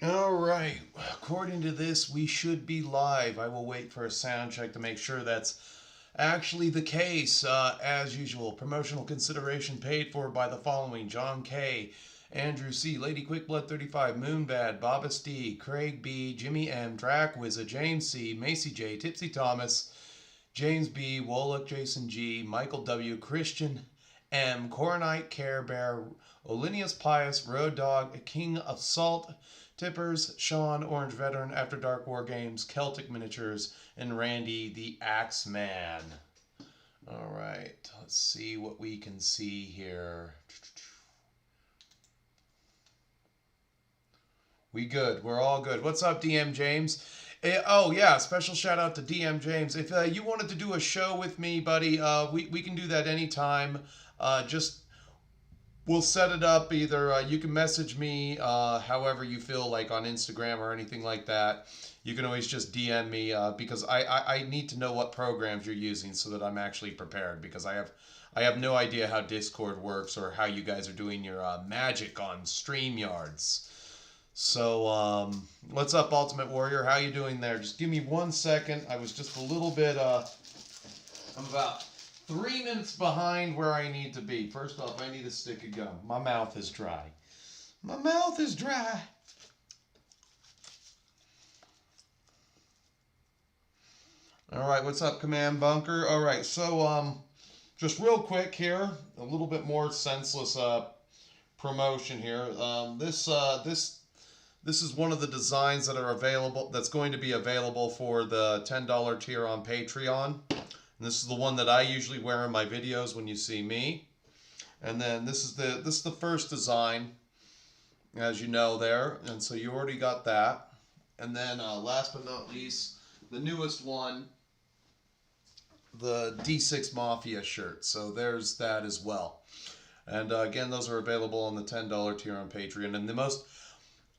All right. According to this, we should be live. I will wait for a sound check to make sure that's actually the case. As usual, promotional consideration paid for by the following: John K., Andrew C., Lady Quickblood 35, Moonbad, Bobus D., Craig B., Jimmy M., Dracwizza, James C., Macy J., Tipsy Thomas, James B., Woloch, Jason G., Michael W., Christian M., Coronite, Care Bear, Olinius Pius, Road Dog, King of Salt, Tippers, Sean, Orange Veteran, After Dark War Games, Celtic Miniatures, and Randy the Axeman. All right, let's see what we can see here. We good. We're all good. What's up, DM James? Oh, yeah, special shout out to DM James. If you wanted to do a show with me, buddy, we can do that anytime. Just we'll set it up. Either you can message me however you feel like on Instagram or anything like that. You can always just DM me because I need to know what programs you're using so that I'm actually prepared, because I have no idea how Discord works or how you guys are doing your magic on StreamYards. So, what's up, Ultimate Warrior? How you doing there? Just give me 1 second. I was just a little bit, I'm about 3 minutes behind where I need to be. First off, I need a stick of gum. My mouth is dry. My mouth is dry. All right, what's up, Command Bunker? All right, so, just real quick here, a little bit more senseless, promotion here. This is one of the designs that are available, that's going to be available for the $10 tier on Patreon. And this is the one that I usually wear in my videos when you see me. And then this is the first design, as you know there. And so you already got that. And then last but not least, the newest one, the D6 Mafia shirt. So there's that as well. And again, those are available on the $10 tier on Patreon. And the most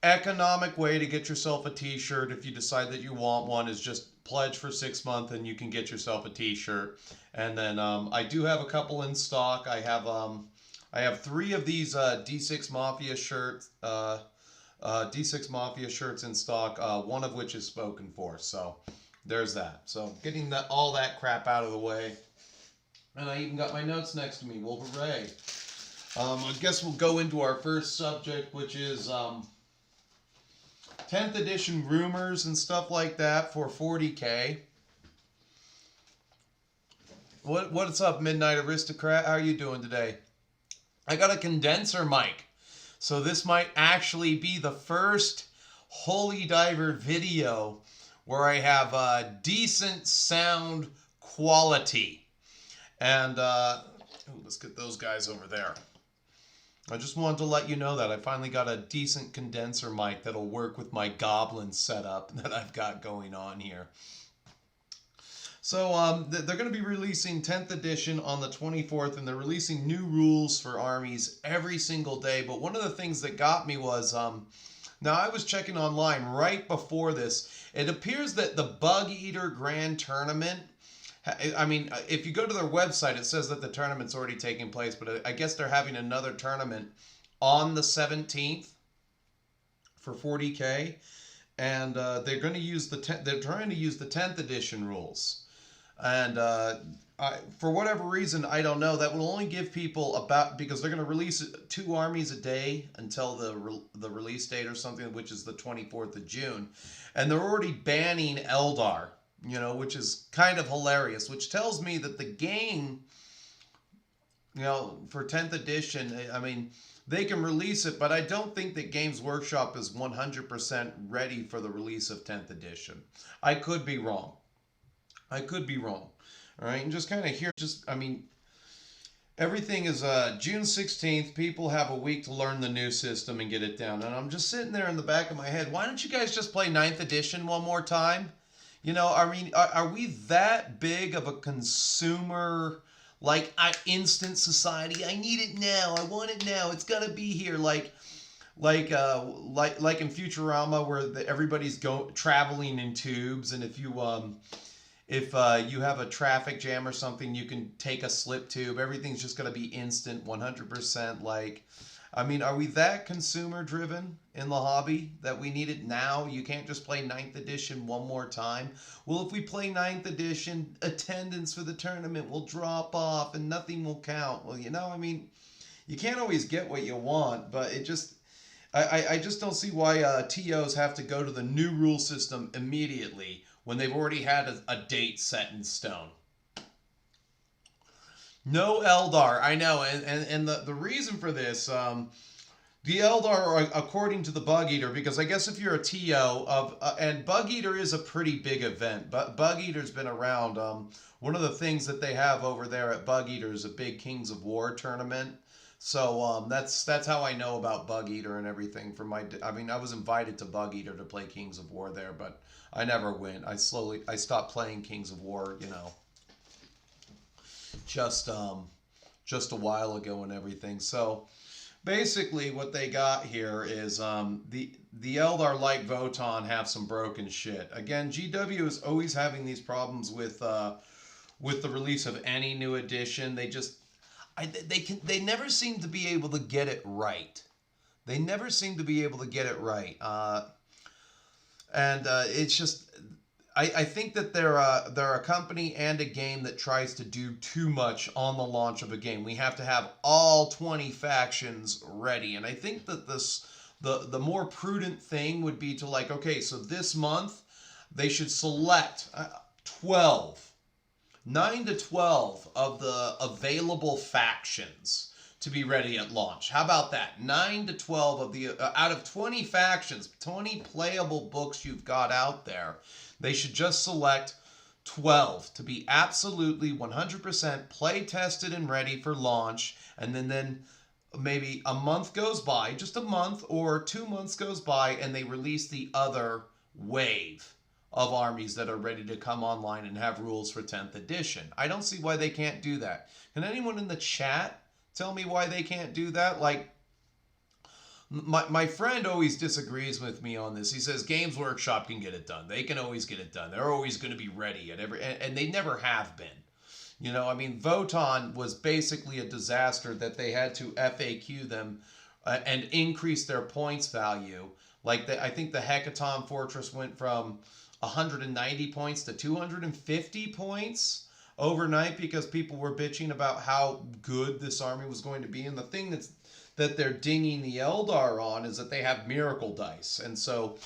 economic way to get yourself a t-shirt, if you decide that you want one, is just pledge for 6 months and you can get yourself a t-shirt. And then I do have a couple in stock. I have 3 of these D6 Mafia shirts, D6 Mafia shirts in stock, one of which is spoken for. So there's that. So getting all that crap out of the way. And I even got my notes next to me. Well, hooray. I guess we'll go into our first subject, which is 10th edition rumors and stuff like that for 40K. What's up, Midnight Aristocrat? How are you doing today? I got a condenser mic. So this might actually be the first Holy Diver video where I have decent sound quality. And let's get those guys over there. I just wanted to let you know that I finally got a decent condenser mic that'll work with my goblin setup that I've got going on here. So they're going to be releasing 10th edition on the 24th, and they're releasing new rules for armies every single day. But one of the things that got me was, now I was checking online right before this. It appears that the Bug Eater Grand Tournament, I mean, if you go to their website, it says that the tournament's already taking place, but I guess they're having another tournament on the 17th for 40K, and they're going to use they're trying to use the 10th edition rules, and for whatever reason, I don't know, that will only give people because they're going to release 2 armies a day until the release date or something, which is the 24th of June, and they're already banning Eldar. Which is kind of hilarious, which tells me that the game, for 10th edition, I mean, they can release it, but I don't think that Games Workshop is 100% ready for the release of 10th edition. I could be wrong. All right, and just kind of here, I mean, everything is June 16th. People have a week to learn the new system and get it down. And I'm just sitting there in the back of my head, why don't you guys just play 9th edition one more time? I mean, are we that big of a consumer, instant society? I need it now. I want it now. It's gotta be here. Like in Futurama, where everybody's traveling in tubes, and if you have a traffic jam or something, you can take a slip tube. Everything's just gonna be instant, 100%. I mean, are we that consumer driven in the hobby that we need it now? You can't just play ninth edition one more time. Well, if we play ninth edition, attendance for the tournament will drop off and nothing will count. Well, I mean, you can't always get what you want, but it just I just don't see why TOs have to go to the new rule system immediately when they've already had a date set in stone. No Eldar, I know, and the reason for this, the Eldar are according to the Bug Eater, because I guess if you're a TO of, and Bug Eater is a pretty big event, but Bug Eater's been around. One of the things that they have over there at Bug Eater is a big Kings of War tournament. So that's how I know about Bug Eater and everything. I mean, I was invited to Bug Eater to play Kings of War there, but I never went. I stopped playing Kings of War, just a while ago and everything. So basically what they got here is the Eldar like Votann have some broken shit. Again, GW is always having these problems with the release of any new edition. They never seem to be able to get it right. They never seem to be able to get it right. And it's just, I think that they're a company and a game that tries to do too much on the launch of a game. We have to have all 20 factions ready. And I think that the more prudent thing would be to okay, so this month they should select 9 to 12 of the available factions to be ready at launch. How about that? 9 to 12 of the out of 20 factions, 20 playable books you've got out there. They should just select 12 to be absolutely 100% play tested and ready for launch. And then maybe a month goes by, just a month or 2 months goes by, and they release the other wave of armies that are ready to come online and have rules for 10th edition. I don't see why they can't do that. Can anyone in the chat tell me why they can't do that? My friend always disagrees with me on this. He says Games Workshop can get it done. They can always get it done. They're always going to be ready and they never have been. I mean, Votann was basically a disaster that they had to FAQ them and increase their points value. I think the Hecaton Fortress went from 190 points to 250 points overnight because people were bitching about how good this army was going to be. And the thing that they're dinging the Eldar on is that they have miracle dice. And so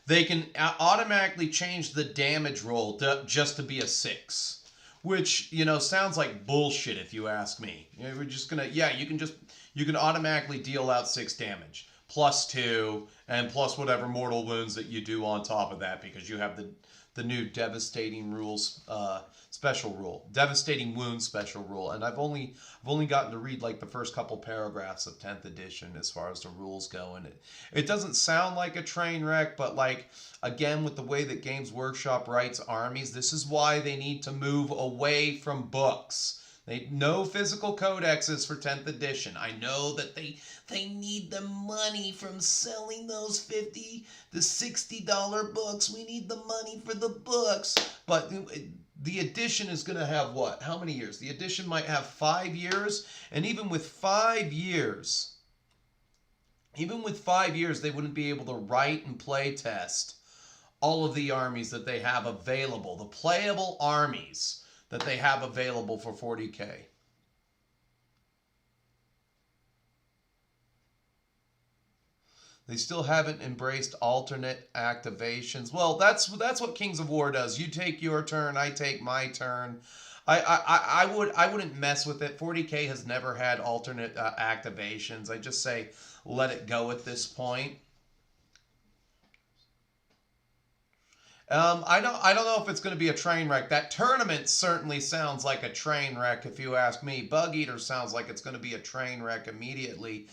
they can automatically change the damage roll just to be a 6. Which, sounds like bullshit if you ask me. We're just gonna, you can automatically deal out 6 damage. +2, and plus whatever mortal wounds that you do on top of that, because you have the new devastating rules special rule, devastating wounds special rule, and I've only gotten to read the first couple paragraphs of 10th edition as far as the rules go, and it doesn't sound like a train wreck, but again, with the way that Games Workshop writes armies, this is why they need to move away from books. No physical codexes for 10th edition. I know that they need the money from selling those $50 to $60 books. We need the money for the books. But the edition is going to have what? How many years? The edition might have 5 years. And even with 5 years, they wouldn't be able to write and play test all of the armies that they have available. The playable armies that they have available for 40K. They still haven't embraced alternate activations. Well, that's what Kings of War does. You take your turn, I take my turn. I wouldn't mess with it. 40K has never had alternate activations. I just say let it go at this point. I don't know if it's going to be a train wreck. That tournament certainly sounds like a train wreck, if you ask me. Bug Eater sounds like it's going to be a train wreck immediately,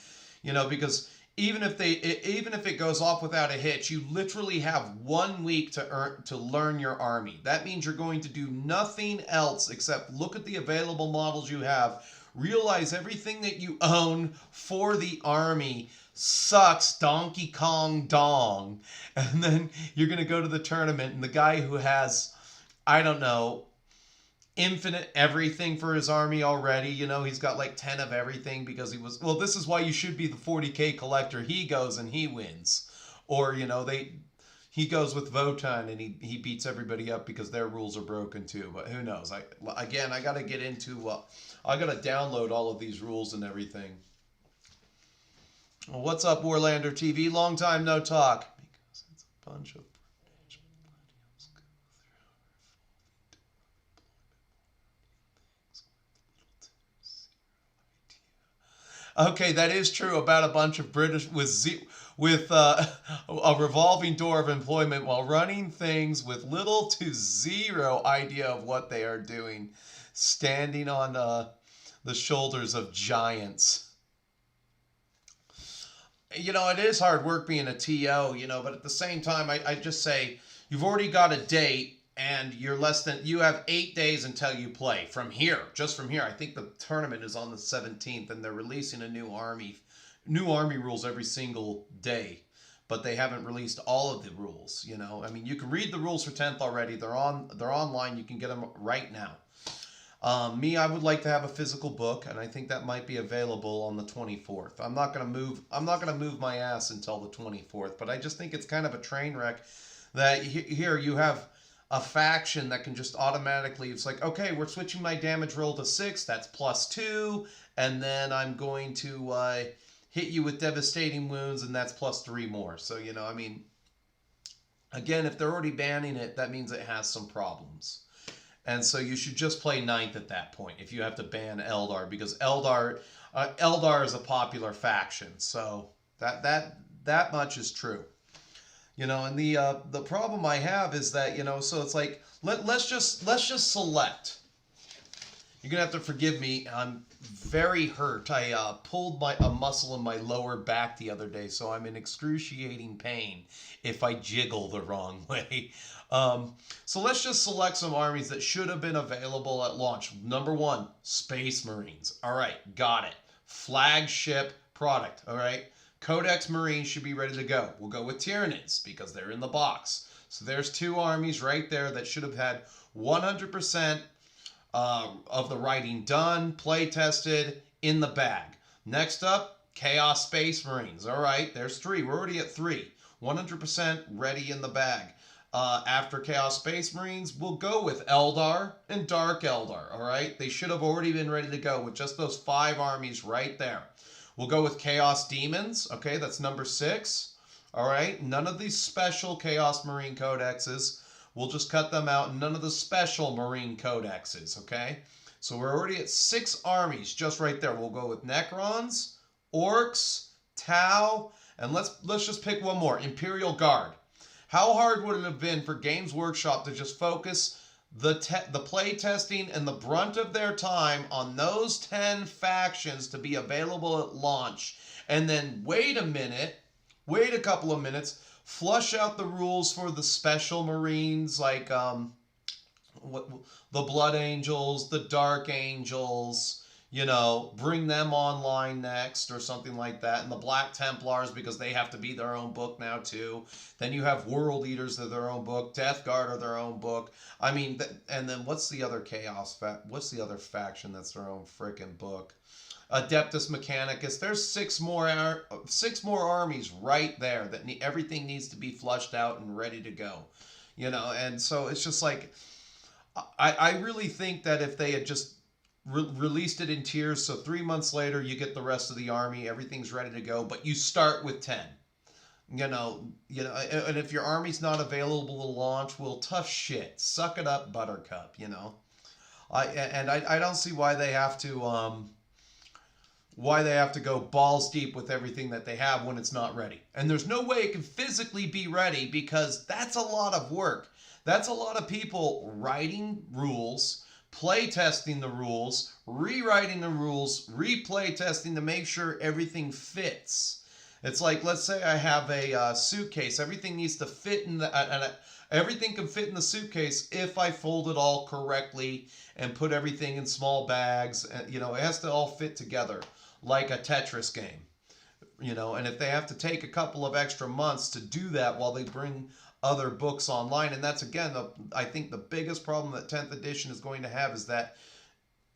because even if it goes off without a hitch, you literally have 1 week to learn your army. That means you're going to do nothing else except look at the available models you have, realize everything that you own for the army sucks Donkey Kong Dong, and then you're going to go to the tournament, and the guy who has, I don't know, infinite everything for his army already. You know, he's got like 10 of everything because he was, well, this is why you should be the 40K collector. He goes and he wins. Or, you know, he goes with Votan and he beats everybody up because their rules are broken too. But who knows? I got to get into, I got to download all of these rules and everything. Well, what's up, Warlander TV? Long time no talk. Because it's a bunch of Okay, that is true about a bunch of British with a revolving door of employment while running things with little to zero idea of what they are doing, standing on the shoulders of giants. You know, it is hard work being a TO, you know, but at the same time, I just say you've already got a date. And you have 8 days until you play. From here, just from here. I think the tournament is on the 17th, and they're releasing a new army rules every single day. But they haven't released all of the rules, you know. I mean, you can read the rules for 10th already. They're online. You can get them right now. I would like to have a physical book, and I think that might be available on the 24th. I'm not gonna move my ass until the 24th, but I just think it's kind of a train wreck that here you have a faction that can just automatically, it's like, okay, we're switching my damage roll to 6, that's +2, and then I'm going to hit you with devastating wounds, and that's +3 more. So, you know, I mean, again, if they're already banning it, that means it has some problems. And so you should just play 9th at that point if you have to ban Eldar, because Eldar is a popular faction. So that much is true. You know, and the problem I have is that, you know, so it's like let's just select. You're gonna have to forgive me. I'm very hurt. I pulled a muscle in my lower back the other day, so I'm in excruciating pain if I jiggle the wrong way. So let's just select some armies that should have been available at launch. Number 1, Space Marines. All right, got it. Flagship product. All right. Codex Marines should be ready to go. We'll go with Tyranids because they're in the box. So there's 2 armies right there that should have had 100% of the writing done, play tested, in the bag. Next up, Chaos Space Marines. All right, there's 3. We're already at 3. 100% ready in the bag. After Chaos Space Marines, we'll go with Eldar and Dark Eldar. All right, they should have already been ready to go with just those 5 armies right there. We'll go with Chaos Demons. Okay, that's number 6. All right, none of these special Chaos Marine Codexes. We'll just cut them out. None of the special Marine Codexes, okay? So we're already at 6 armies just right there. We'll go with Necrons, Orcs, Tau, and let's just pick one more, Imperial Guard. How hard would it have been for Games Workshop to just focus the play testing and the brunt of their time on those 10 factions to be available at launch, and then wait a couple of minutes, flush out the rules for the special Marines like the Blood Angels, the Dark Angels, you know, bring them online next or something like that, and the Black Templars because they have to be their own book now too. Then you have World Eaters, they're their own book. Death Guard are their own book. I mean, and then what's the other what's the other faction that's their own freaking book? Adeptus Mechanicus. There's 6 more armies right there that everything needs to be flushed out and ready to go. You know, and so it's just like I really think that if they had just released it in tiers, so 3 months later you get the rest of the army, everything's ready to go, but you start with 10. You know, and if your army's not available to launch, well, tough shit. Suck it up, Buttercup. You know, I don't see why they have to go balls deep with everything that they have when it's not ready. And there's no way it can physically be ready because that's a lot of work. That's a lot of people writing rules, play testing the rules, rewriting the rules, replay testing to make sure everything fits. It's like, let's say I have a suitcase. Everything needs to fit in everything can fit in the suitcase if I fold it all correctly and put everything in small bags. And, you know, it has to all fit together like a Tetris game. You know, and if they have to take a couple of extra months to do that while they bring other books online. And that's, again, I think the biggest problem that 10th edition is going to have is that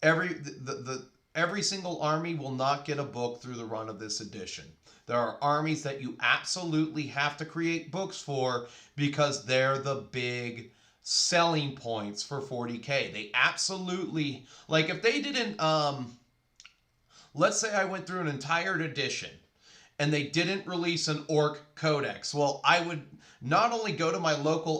every single army will not get a book through the run of this edition. There are armies that you absolutely have to create books for because they're the big selling points for 40K. They absolutely, like, if they didn't, let's say I went through an entire edition and they didn't release an Orc Codex. Well, I would not only go to my local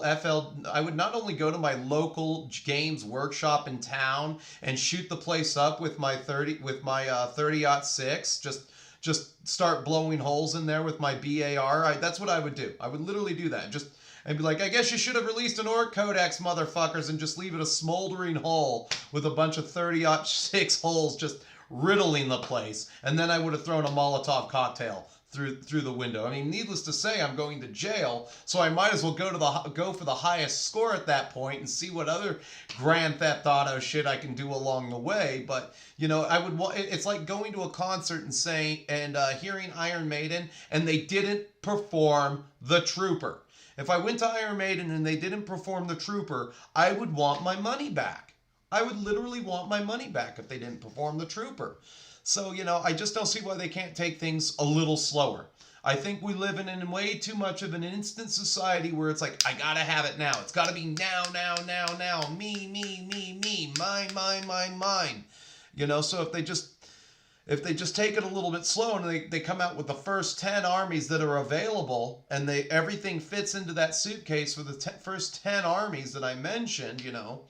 Games Workshop in town and shoot the place up with my 30-06, just start blowing holes in there with my BAR. That's what I would do. I would literally do that. And be like, I guess you should have released an Orc Codex, motherfuckers, and just leave it a smoldering hole with a bunch of 30-06 holes just riddling the place. And then I would have thrown a Molotov cocktail through the window. I mean, needless to say, I'm going to jail, so I might as well go for the highest score at that point and see what other Grand Theft Auto shit I can do along the way. But you know, it's like going to a concert and hearing Iron Maiden and they didn't perform The Trooper. If I went to Iron Maiden and they didn't perform The Trooper, I would want my money back. I would literally want my money back if they didn't perform The Trooper. So, you know, I just don't see why they can't take things a little slower. I think we live in way too much of an instant society where it's like, I gotta have it now. It's gotta be now. Me, mine. You know, so if they just take it a little bit slow and they come out with the first 10 armies that are available and everything fits into that suitcase for the first 10 armies that I mentioned, you know,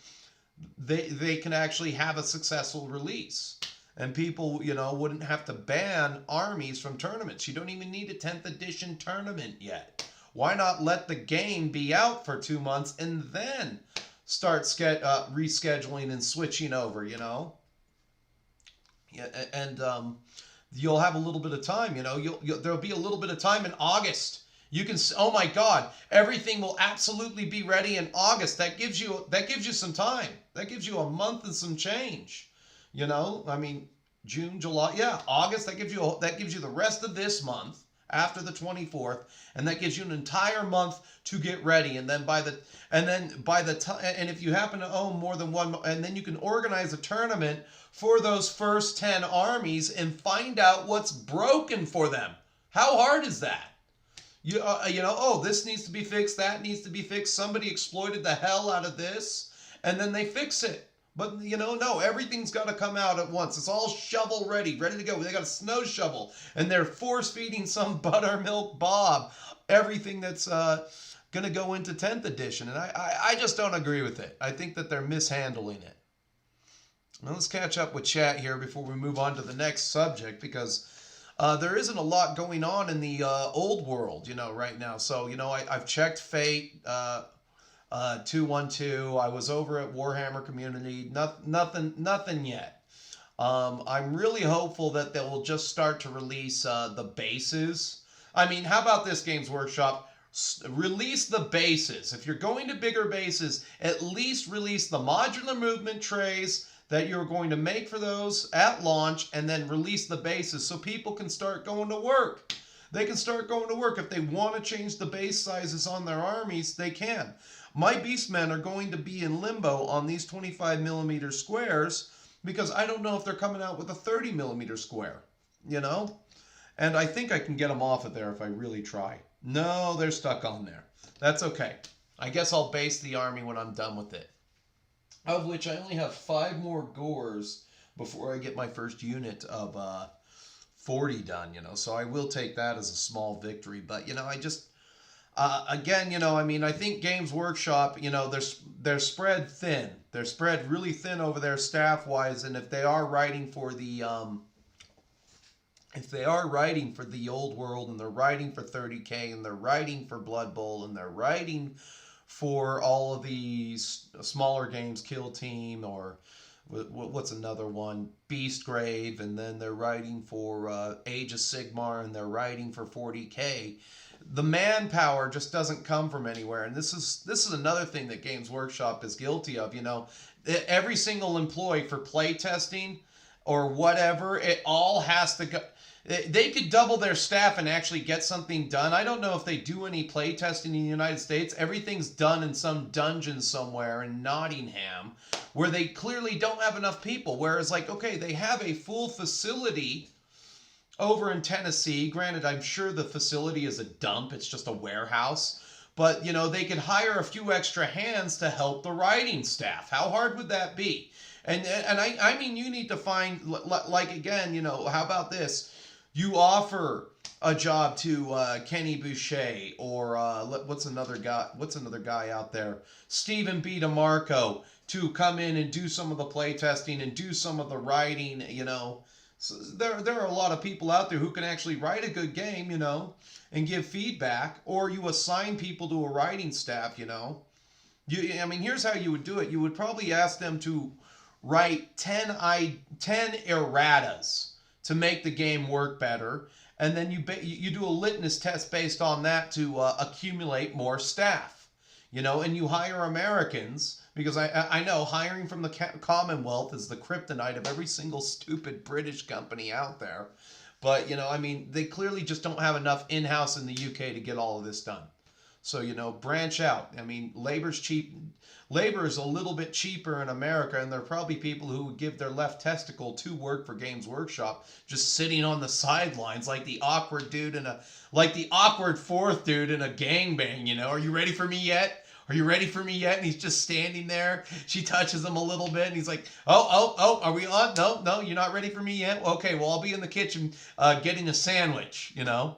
they can actually have a successful release. And people, you know, wouldn't have to ban armies from tournaments. You don't even need a 10th edition tournament yet. Why not let the game be out for 2 months and then start rescheduling and switching over, you know? Yeah, and you'll have a little bit of time, you know. There'll be a little bit of time in August. You can, oh my God, everything will absolutely be ready in August. That gives you some time. That gives you a month and some change. You know, I mean, June, July, yeah, August. That gives you the rest of this month after the 24th, and that gives you an entire month to get ready. And then by the time, and if you happen to own more than one, and then you can organize a tournament for those first 10 armies and find out what's broken for them. How hard is that? You know, oh, this needs to be fixed, that needs to be fixed. Somebody exploited the hell out of this, and then they fix it. But, you know, no, everything's got to come out at once. It's all shovel ready to go. They got a snow shovel, and they're force-feeding some buttermilk Bob everything that's going to go into 10th edition. And I just don't agree with it. I think that they're mishandling it. Now, let's catch up with chat here before we move on to the next subject, because there isn't a lot going on in the old world, you know, right now. So, you know, I've checked Fate, 212. I was over at Warhammer Community. Nothing yet. I'm really hopeful that they will just start to release the bases. I mean, how about this, Games Workshop? Release the bases. If you're going to bigger bases, at least release the modular movement trays that you're going to make for those at launch, and then release the bases so people can start going to work. They can start going to work. If they want to change the base sizes on their armies, they can. My Beastmen are going to be in limbo on these 25mm squares because I don't know if they're coming out with a 30mm square, you know? And I think I can get them off of there if I really try. No, they're stuck on there. That's okay. I guess I'll base the army when I'm done with it. Of which I only have 5 more Gors before I get my first unit of 40 done, you know? So I will take that as a small victory. But, you know, I just... again, you know, I mean, I think Games Workshop, you know, they're spread thin. They're spread really thin over there staff-wise, and if they are writing for the old world, and they're writing for 30K, and they're writing for Blood Bowl, and they're writing for all of these smaller games, Kill Team, or what's another one, Beastgrave, and then they're writing for Age of Sigmar, and they're writing for 40K. The manpower just doesn't come from anywhere, and this is another thing that Games Workshop is guilty of. You know, every single employee for play testing or whatever, it all has to go. they could double their staff and actually get something done. I don't know if they do any play testing in the United States. Everything's done in some dungeon somewhere in Nottingham where they clearly don't have enough people. Whereas, like, okay, they have a full facility over in Tennessee. Granted, I'm sure the facility is a dump. It's just a warehouse. But, you know, they could hire a few extra hands to help the writing staff. How hard would that be? And I mean, you need to find, like, again, you know, how about this? You offer a job to Kenny Boucher or what's another guy out there? Stephen B. DeMarco to come in and do some of the play testing and do some of the writing, you know. So there are a lot of people out there who can actually write a good game, you know, and give feedback, or you assign people to a writing staff, you know. I mean, here's how you would do it. You would probably ask them to write 10 erratas to make the game work better, and then you do a litmus test based on that to accumulate more staff, you know, and you hire Americans, because I know hiring from the Commonwealth is the kryptonite of every single stupid British company out there. But, you know, I mean, they clearly just don't have enough in-house in the UK to get all of this done. So, you know, branch out. I mean, labor's cheap. Labor is a little bit cheaper in America, and there are probably people who would give their left testicle to work for Games Workshop, just sitting on the sidelines like the awkward dude like the awkward fourth dude in a gangbang, you know. Are you ready for me yet? Are you ready for me yet? And he's just standing there. She touches him a little bit, and he's like, oh, are we on? No, you're not ready for me yet? Okay, well, I'll be in the kitchen getting a sandwich, you know.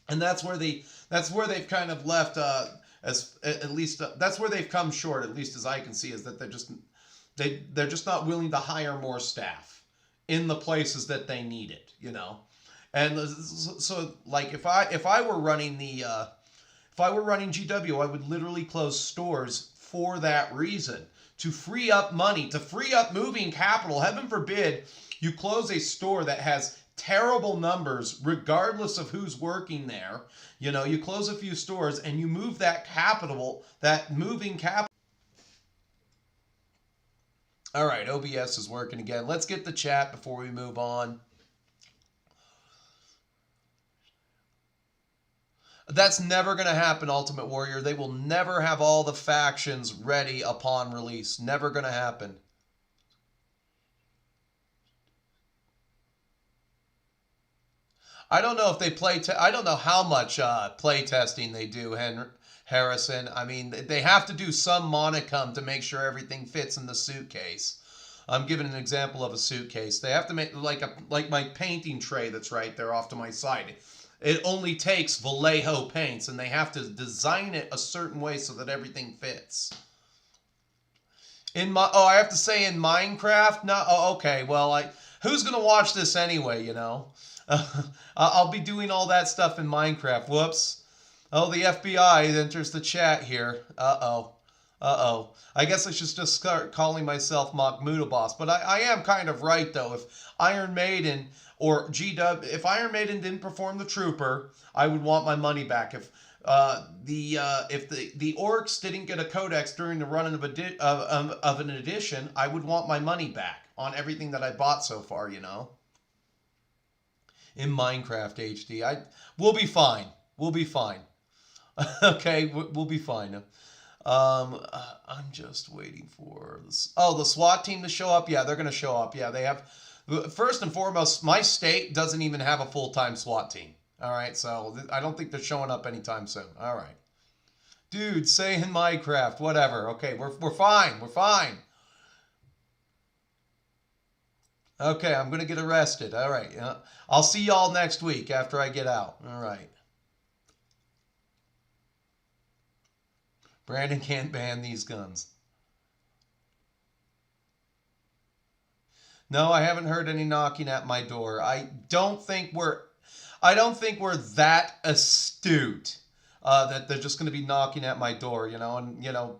And that's where they've kind of left, that's where they've come short, at least as I can see, is that they're just not willing to hire more staff in the places that they need it, you know. And so, like, if I were running GW, I would literally close stores for that reason, to free up money, to free up moving capital. Heaven forbid you close a store that has terrible numbers regardless of who's working there. You know, you close a few stores and you move that capital, that moving capital. All right, OBS is working again. Let's get the chat before we move on. That's never going to happen, Ultimate Warrior. They will never have all the factions ready upon release. Never going to happen. I don't know if they I don't know how much play testing they do, Harrison. I mean, they have to do some monicum to make sure everything fits in the suitcase. I'm giving an example of a suitcase. They have to make like my painting tray that's right there off to my side. It only takes Vallejo paints, and they have to design it a certain way so that everything fits. I have to say in Minecraft? No, okay. Well, who's gonna watch this anyway? You know, I'll be doing all that stuff in Minecraft. Whoops. Oh, the FBI enters the chat here. Uh oh. I guess I should just start calling myself Mahmoud Boss. But I am kind of right though. If Iron Maiden or GW, if Iron Maiden didn't perform the Trooper, I would want my money back. If the Orcs didn't get a codex during the run of an edition, I would want my money back on everything that I bought so far. You know. In Minecraft HD, we'll be fine. We'll be fine. Okay, we'll be fine. I'm just waiting for this. Oh, the SWAT team to show up. Yeah, they're gonna show up. Yeah, they have. First and foremost, my state doesn't even have a full-time SWAT team. All right, so I don't think they're showing up anytime soon. All right, dude, say in Minecraft, whatever. Okay, we're fine. We're fine. Okay, I'm gonna get arrested. All right, I'll see y'all next week after I get out. All right. Brandon can't ban these guns. No, I haven't heard any knocking at my door. I don't think we're that astute that they're just going to be knocking at my door, you know. And you know,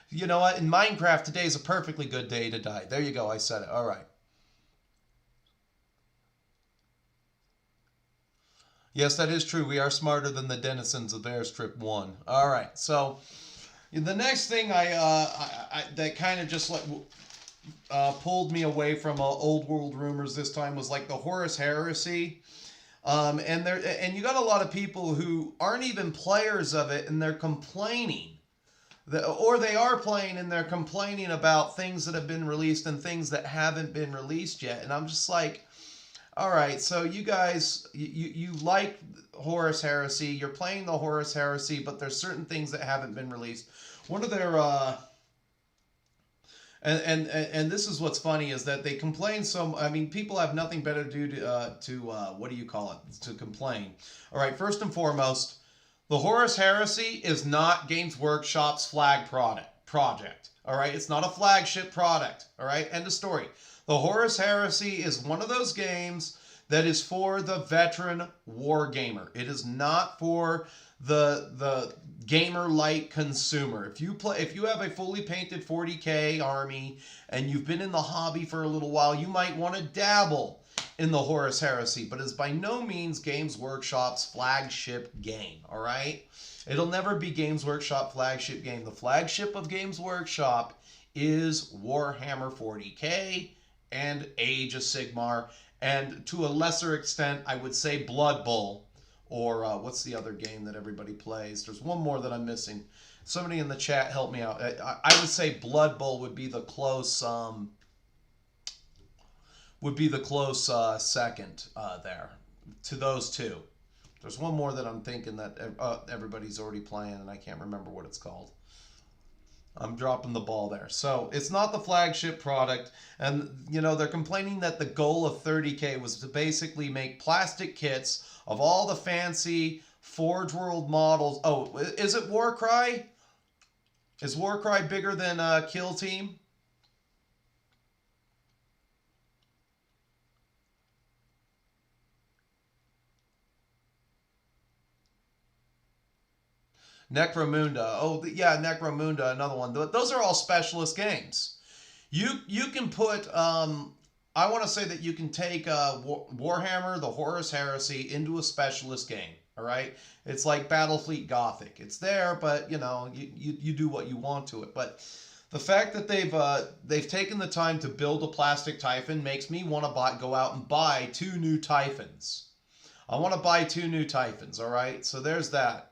you know what? In Minecraft, today's a perfectly good day to die. There you go. I said it. All right. Yes, that is true. We are smarter than the denizens of Airstrip 1. All right. So the next thing that kind of just like pulled me away from old world rumors this time was like the Horus heresy. And you got a lot of people who aren't even players of it, and they're complaining. Or they are playing and they're complaining about things that have been released and things that haven't been released yet. And I'm just like, all right, so you guys, you like Horus Heresy, you're playing the Horus Heresy, but there's certain things that haven't been released. One of their and this is what's funny is that they complain so. I mean, people have nothing better to do to what do you call it, to complain. All right, first and foremost, the Horus Heresy is not Games Workshop's flag project. All right, it's not a flagship product. All right, end of story. The Horus Heresy is one of those games that is for the veteran war gamer. It is not for the gamer light consumer. If you have a fully painted 40K army and you've been in the hobby for a little while, you might want to dabble in the Horus Heresy, but it's by no means Games Workshop's flagship game, all right? It'll never be Games Workshop flagship game. The flagship of Games Workshop is Warhammer 40K and Age of Sigmar, and to a lesser extent, I would say Blood Bowl, or what's the other game that everybody plays? There's one more that I'm missing. Somebody in the chat help me out. I would say Blood Bowl would be the close second there to those two. There's one more that I'm thinking that everybody's already playing, and I can't remember what it's called. I'm dropping the ball there. So it's not the flagship product, and you know they're complaining that the goal of 30K was to basically make plastic kits of all the fancy Forge World models. Oh, is it Warcry? Is Warcry bigger than Kill Team? Necromunda. Oh, yeah, Necromunda, another one. Those are all specialist games. You can put, I want to say that you can take Warhammer, the Horus Heresy, into a specialist game, all right? It's like Battlefleet Gothic. It's there, but, you know, you do what you want to it. But the fact that they've taken the time to build a plastic Typhon makes me want to go out and buy 2 new Typhons. I want to buy 2 new Typhons, all right? So there's that.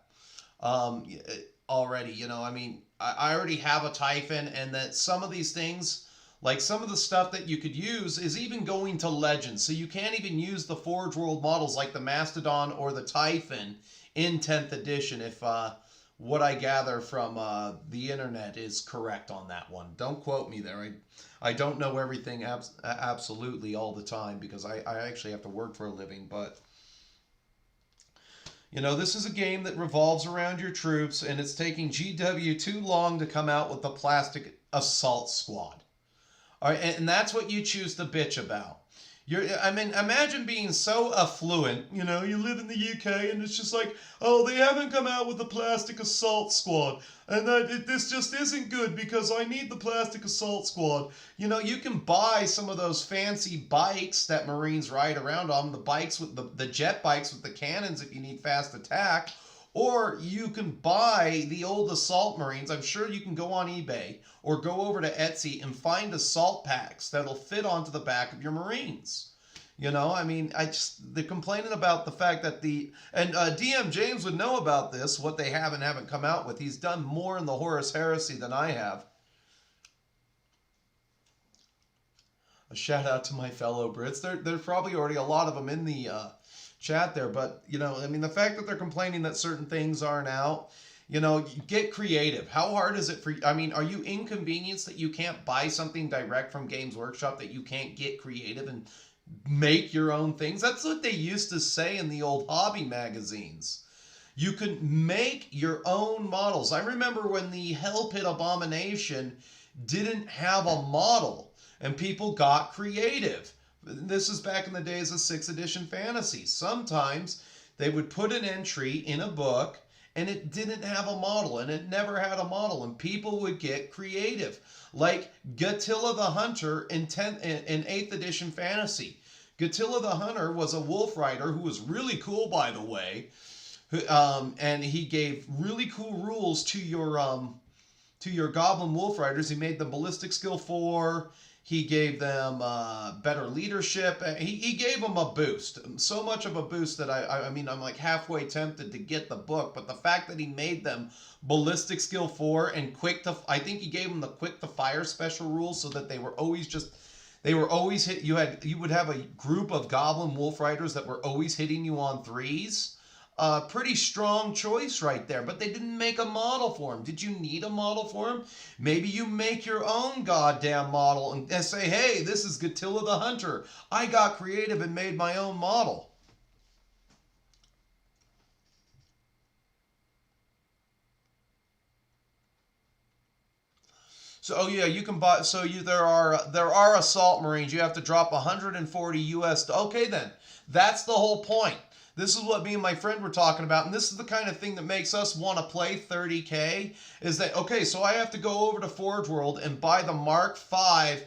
Already, you know, I mean, I already have a Typhon, and that some of these things, like some of the stuff that you could use is even going to Legends, so you can't even use the Forge World models like the Mastodon or the Typhon in 10th edition if what I gather from the internet is correct on that one. Don't quote me there. I don't know everything absolutely all the time because I actually have to work for a living, but you know, this is a game that revolves around your troops, and it's taking GW too long to come out with the plastic assault squad. All right, and that's what you choose to bitch about. I mean, imagine being so affluent, you know, you live in the UK, and it's just like, oh, they haven't come out with the plastic assault squad, and this just isn't good because I need the plastic assault squad. You know, you can buy some of those fancy bikes that Marines ride around on, the bikes with the jet bikes with the cannons if you need fast attack, or you can buy the old assault Marines. I'm sure you can go on eBay or go over to Etsy and find assault packs that'll fit onto the back of your Marines. You know, I mean, they're complaining about the fact that DM James would know about this, what they have and haven't come out with. He's done more in the Horus Heresy than I have. A shout out to my fellow Brits. There's probably already a lot of them in the chat there, but you know, I mean, the fact that they're complaining that certain things aren't out, you know, get creative. How hard is it for you? I mean, are you inconvenienced that you can't buy something direct from Games Workshop, that you can't get creative and make your own things? That's what they used to say in the old hobby magazines. You could make your own models. I remember when the Hell Pit Abomination didn't have a model and people got creative. This is back in the days of 6th edition fantasy. Sometimes they would put an entry in a book and it didn't have a model, and it never had a model, and people would get creative. Like Gatilla the Hunter in 8th edition fantasy. Gatilla the Hunter was a wolf rider who was really cool, by the way, and he gave really cool rules to your goblin wolf riders. He made the ballistic skill 4. He gave them better leadership. He gave them a boost. So much of a boost that I mean, I'm like halfway tempted to get the book. But the fact that he made them ballistic skill 4 and quick to... I think he gave them the quick to fire special rules so that they were always just... They were always hit. You would have a group of Goblin Wolf Riders that were always hitting you on 3s. Pretty strong choice right there, but they didn't make a model for him. Did you need a model for him? Maybe you make your own goddamn model and say, hey, this is Gatilla the Hunter. I got creative and made my own model. So, oh yeah, you can buy. So there are assault marines. You have to drop 140 US. Okay, then that's the whole point. This is what me and my friend were talking about, and this is the kind of thing that makes us want to play 30K, is that, okay, so I have to go over to Forge World and buy the Mark V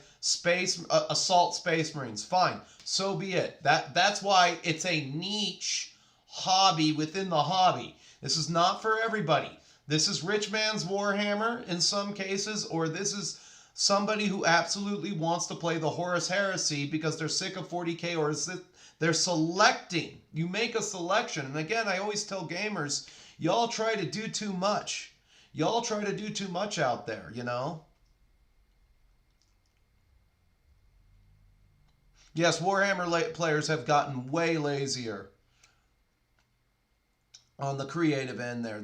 Assault Space Marines. Fine, so be it. That's why it's a niche hobby within the hobby. This is not for everybody. This is rich man's Warhammer in some cases, or this is somebody who absolutely wants to play the Horus heresy because they're sick of 40K, or they're selecting. You make a selection. And again, I always tell gamers, y'all try to do too much. Y'all try to do too much out there, you know? Yes, Warhammer players have gotten way lazier on the creative end there.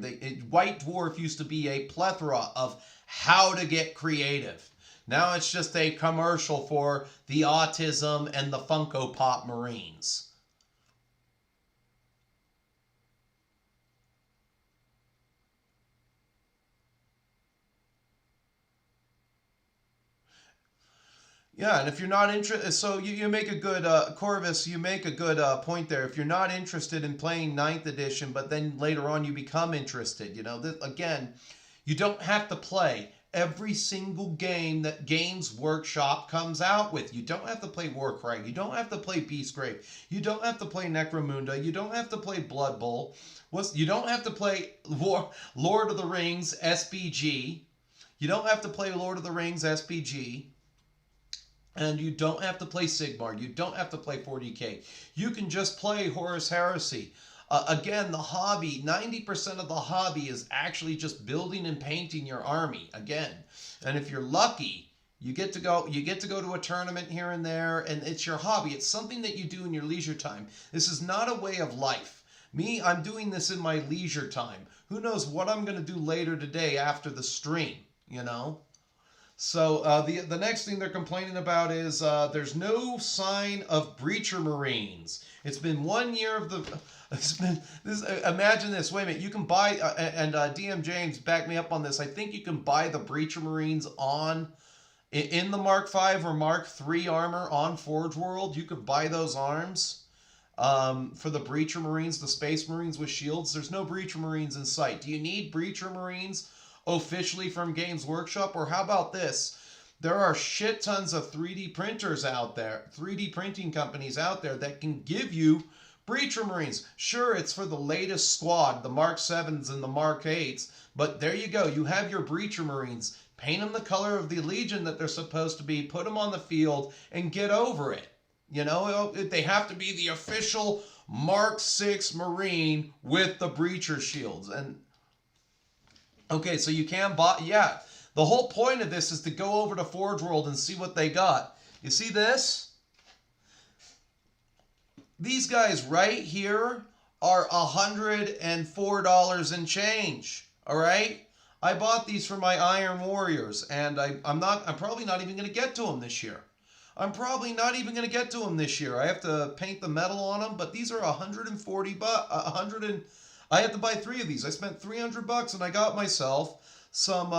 White Dwarf used to be a plethora of how to get creative. Now it's just a commercial for the autism and the Funko Pop Marines. Yeah, and if you're not interested, so you make a good, Corvus, you make a good point there. If you're not interested in playing 9th edition, but then later on you become interested, you know, again, you don't have to play every single game that Games Workshop comes out with. You don't have to play Warcry. You don't have to play Beastgrave. You don't have to play Necromunda. You don't have to play Blood Bowl. You don't have to play Lord of the Rings SPG. You don't have to play Lord of the Rings SPG. And you don't have to play Sigmar. You don't have to play 40K. You can just play Horus Heresy. Again, the hobby, 90% of the hobby is actually just building and painting your army. Again, and if you're lucky, you get to go to a tournament here and there, and it's your hobby. It's something that you do in your leisure time. This is not a way of life. Me, I'm doing this in my leisure time. Who knows what I'm going to do later today after the stream, you know? So the next thing they're complaining about is there's no sign of Breacher Marines. It's been 1 year of the... imagine this. Wait a minute. You can buy... and DM James, back me up on this. I think you can buy the Breacher Marines in the Mark V or Mark III armor on Forge World. You could buy those arms for the Breacher Marines, the Space Marines with shields. There's no Breacher Marines in sight. Do you need Breacher Marines officially from Games Workshop? Or how about this? There are shit tons of 3D printers out there, 3D printing companies out there that can give you Breacher Marines. Sure, it's for the latest squad, the Mark 7s and the Mark 8s, but there you go. You have your Breacher Marines. Paint them the color of the Legion that they're supposed to be, put them on the field, and get over it. You know, they have to be the official Mark 6 Marine with the Breacher shields. And okay, so you can buy... Yeah, the whole point of this is to go over to Forge World and see what they got. You see this? These guys right here are $104 and change. All right? I bought these for my Iron Warriors, and I'm probably not even going to get to them this year. I'm probably not even going to get to them this year. I have to paint the metal on them, but these are 140 bucks. I had to buy 3 of these. I spent $300 and I got myself some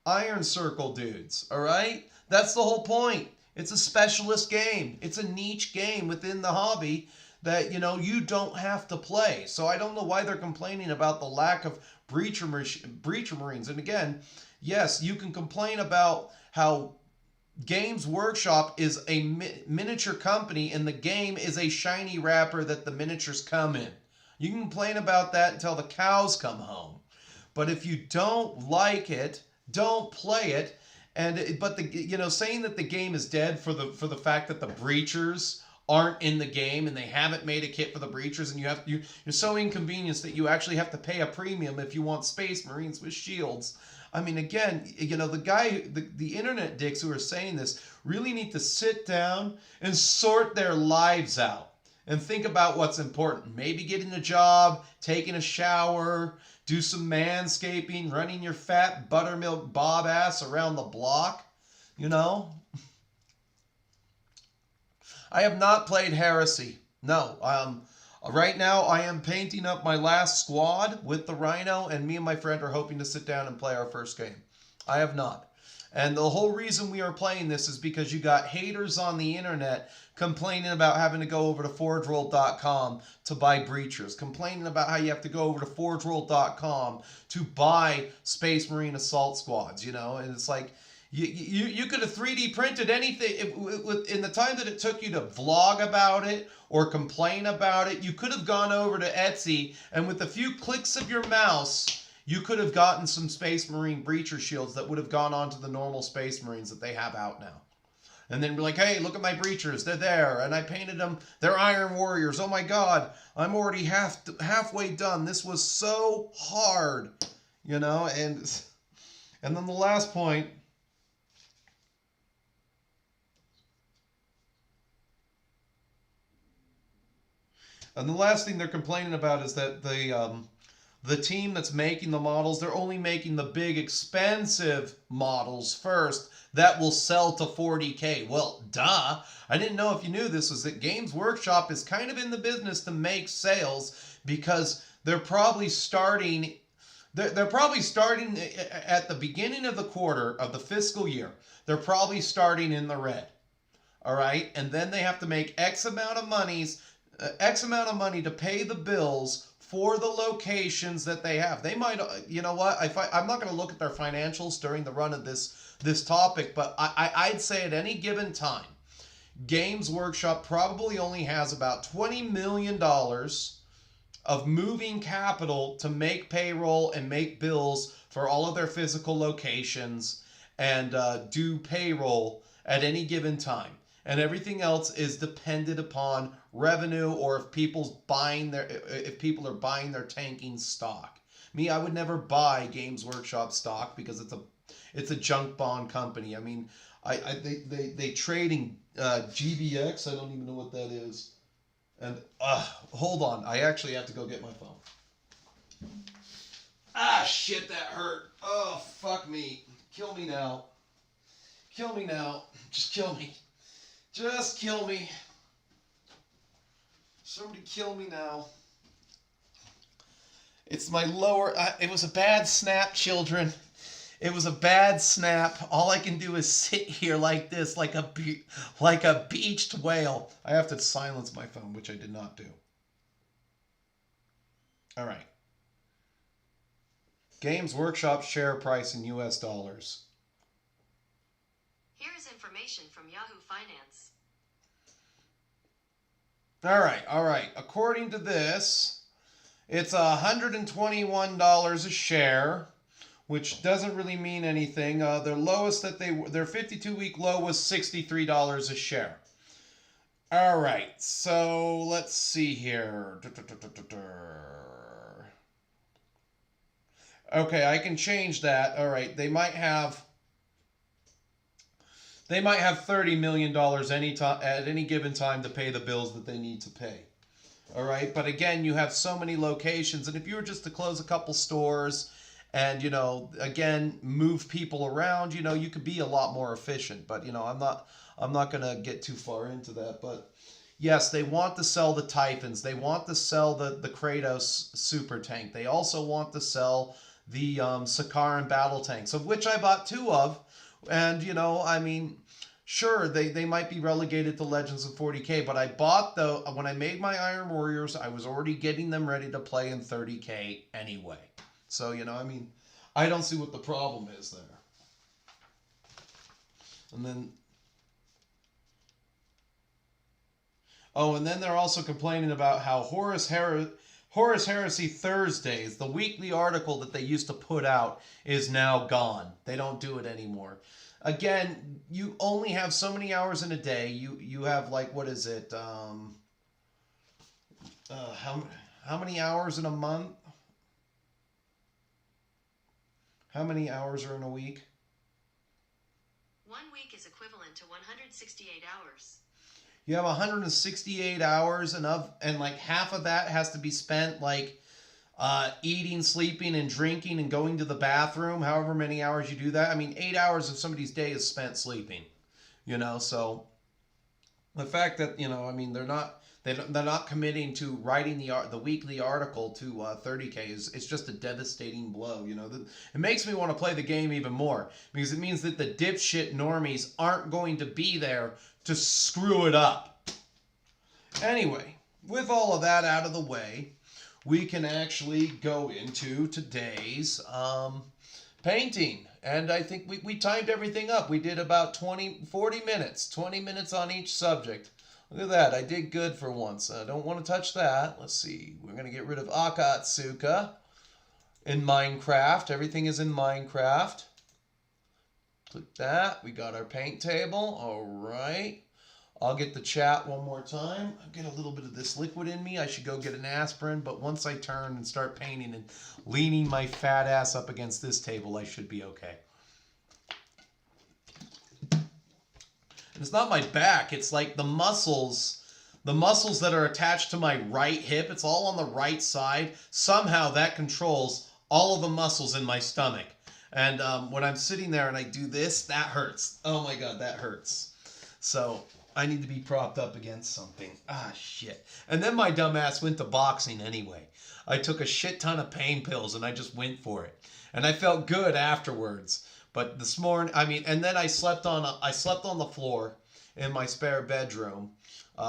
Iron Circle dudes. All right? That's the whole point. It's a specialist game. It's a niche game within the hobby that, you know, you don't have to play. So I don't know why they're complaining about the lack of Breacher Marines. And again, yes, you can complain about how Games Workshop is a miniature company and the game is a shiny wrapper that the miniatures come in. You can complain about that until the cows come home. But if you don't like it, don't play it. But saying that the game is dead for the fact that the breachers aren't in the game and they haven't made a kit for the breachers, and you're so inconvenienced that you actually have to pay a premium if you want Space Marines with shields. I mean, again, the internet dicks who are saying this really need to sit down and sort their lives out and think about what's important. Maybe getting a job, taking a shower, do some manscaping, running your fat buttermilk bob ass around the block, I have not played Heresy. No. Right now, I am painting up my last squad with the Rhino, and me and my friend are hoping to sit down and play our first game. I have not. And the whole reason we are playing this is because you got haters on the internet complaining about having to go over to ForgeRoll.com to buy breachers, complaining about how you have to go over to ForgeRoll.com to buy Space Marine assault squads, and it's like, you could have 3D printed anything in the time that it took you to vlog about it or complain about it. You could have gone over to Etsy, and with a few clicks of your mouse, you could have gotten some Space Marine breacher shields that would have gone on to the normal Space Marines that they have out now. And then be like, hey, look at my breachers. They're there. And I painted them. They're Iron Warriors. Oh my God. I'm already halfway done. This was so hard. And then the last point. And the last thing they're complaining about is that the team that's making the models, they're only making the big expensive models first that will sell to 40K. Well, duh. I didn't know if you knew this, was that Games Workshop is kind of in the business to make sales, because they're probably starting at the beginning of the quarter of the fiscal year. They're probably starting in the red. All right? And then they have to make X amount of money to pay the bills for the locations that they have. They might, I'm not going to look at their financials during the run of this topic, but I'd say at any given time, Games Workshop probably only has about $20 million of moving capital to make payroll and make bills for all of their physical locations and do payroll at any given time. And everything else is dependent upon revenue, or if people are buying their tanking stock. Me, I would never buy Games Workshop stock because it's a junk bond company. I mean, they trade in GBX. I don't even know what that is. And hold on, I actually have to go get my phone. Ah, shit, that hurt. Oh, fuck me. Kill me now. Kill me now. Just kill me. Just kill me. Somebody kill me now. It's my lower... it was a bad snap, children. It was a bad snap. All I can do is sit here like this, like a beached whale. I have to silence my phone, which I did not do. All right. Games Workshop share price in US dollars. Here is information from Yahoo Finance. All right. According to this, it's $121 a share, which doesn't really mean anything. Their 52-week low was $63 a share. All right, so let's see here. Okay, I can change that. All right, they might have $30 million at any given time to pay the bills that they need to pay. All right, but again, you have so many locations, and if you were just to close a couple stores and, again, move people around, you could be a lot more efficient. But, I'm not going to get too far into that. But yes, they want to sell the Typhons. They want to sell the Kratos super tank. They also want to sell the Sakaran battle tanks, of which I bought 2 of. And, sure, they might be relegated to Legends of 40K, but I bought, when I made my Iron Warriors, I was already getting them ready to play in 30K anyway. So, I don't see what the problem is there. And then... Oh, and then they're also complaining about how Horus Horus Heresy Thursdays, the weekly article that they used to put out, is now gone. They don't do it anymore. Again, you only have so many hours in a day. You have like, what is it? How many hours in a month? How many hours are in a week? 1 week is equivalent to 168 hours. You have 168 hours, and like half of that has to be spent like eating, sleeping, and drinking, and going to the bathroom. However many hours you do that. I mean, 8 hours of somebody's day is spent sleeping. You know, so the fact that, you know, I mean, they're not committing to writing the weekly article to 30K is just a devastating blow. You know, it makes me want to play the game even more, because it means that the dipshit normies aren't going to be there to screw it up. Anyway, with all of that out of the way, we can actually go into today's painting. And I think we timed everything up. We did about 40 minutes, 20 minutes on each subject. Look at that. I did good for once. I don't want to touch that. Let's see. We're going to get rid of Akatsuka in Minecraft. Everything is in Minecraft. Click that. We got our paint table. All right. I'll get the chat one more time. I'll get a little bit of this liquid in me. I should go get an aspirin. But once I turn and start painting and leaning my fat ass up against this table, I should be okay. And it's not my back. It's like the muscles that are attached to my right hip. It's all on the right side. Somehow that controls all of the muscles in my stomach. And when I'm sitting there and I do this, that hurts. Oh my God, that hurts. So I need to be propped up against something. Ah, shit. And then my dumb ass went to boxing anyway. I took a shit ton of pain pills and I just went for it. And I felt good afterwards. But this morning, I mean, and then I slept on the floor in my spare bedroom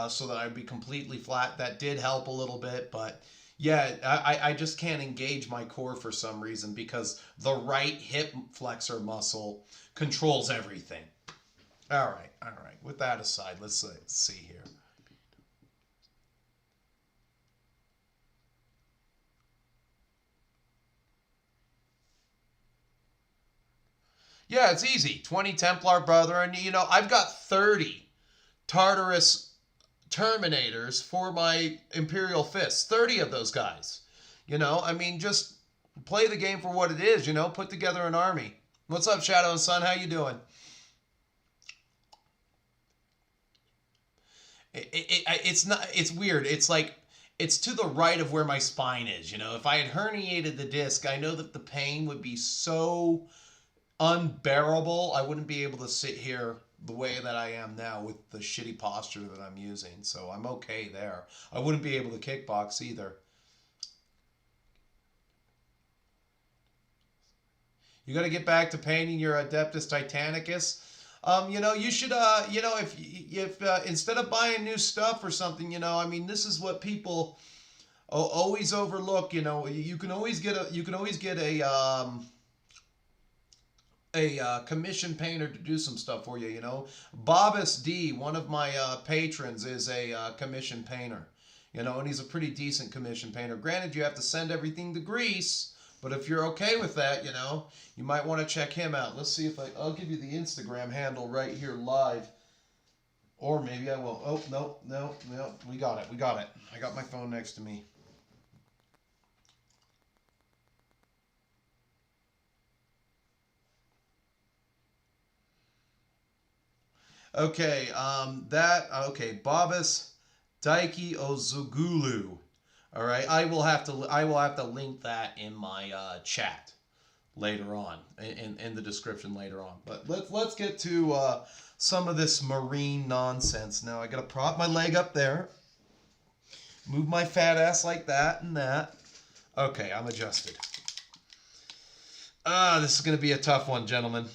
so that I'd be completely flat. That did help a little bit, but yeah, I just can't engage my core for some reason, because the right hip flexor muscle controls everything. All right. With that aside, let's see here. Yeah, it's easy. 20 Templar Brethren. You know, I've got 30 Tartarus Terminators for my Imperial Fist. 30 of those guys. You know, I mean, just play the game for what it is, you know, put together an army. What's up, Shadow and Sun? How you doing? It's weird. It's like, it's to the right of where my spine is, you know. If I had herniated the disc, I know that the pain would be so unbearable. I wouldn't be able to sit here the way that I am now with the shitty posture that I'm using. So I'm okay there. I wouldn't be able to kickbox either. You got to get back to painting your Adeptus Titanicus. You know, you should, you know, if instead of buying new stuff or something, you know, I mean, this is what people always overlook. You know, you can always get a commission painter to do some stuff for you. You know, Bobus D, one of my patrons, is a commission painter. You know, and he's a pretty decent commission painter. Granted, you have to send everything to Greece. But if you're okay with that, you know, you might want to check him out. Let's see if I'll give you the Instagram handle right here live. Or maybe I will. Oh, no. We got it. I got my phone next to me. Okay, okay, Babas Daiki Ozugulu. All right, I will have to link that in my chat later on, in the description later on. But let's get to some of this marine nonsense. Now I gotta prop my leg up there, move my fat ass like that and that. Okay, I'm adjusted. This is gonna be a tough one, gentlemen.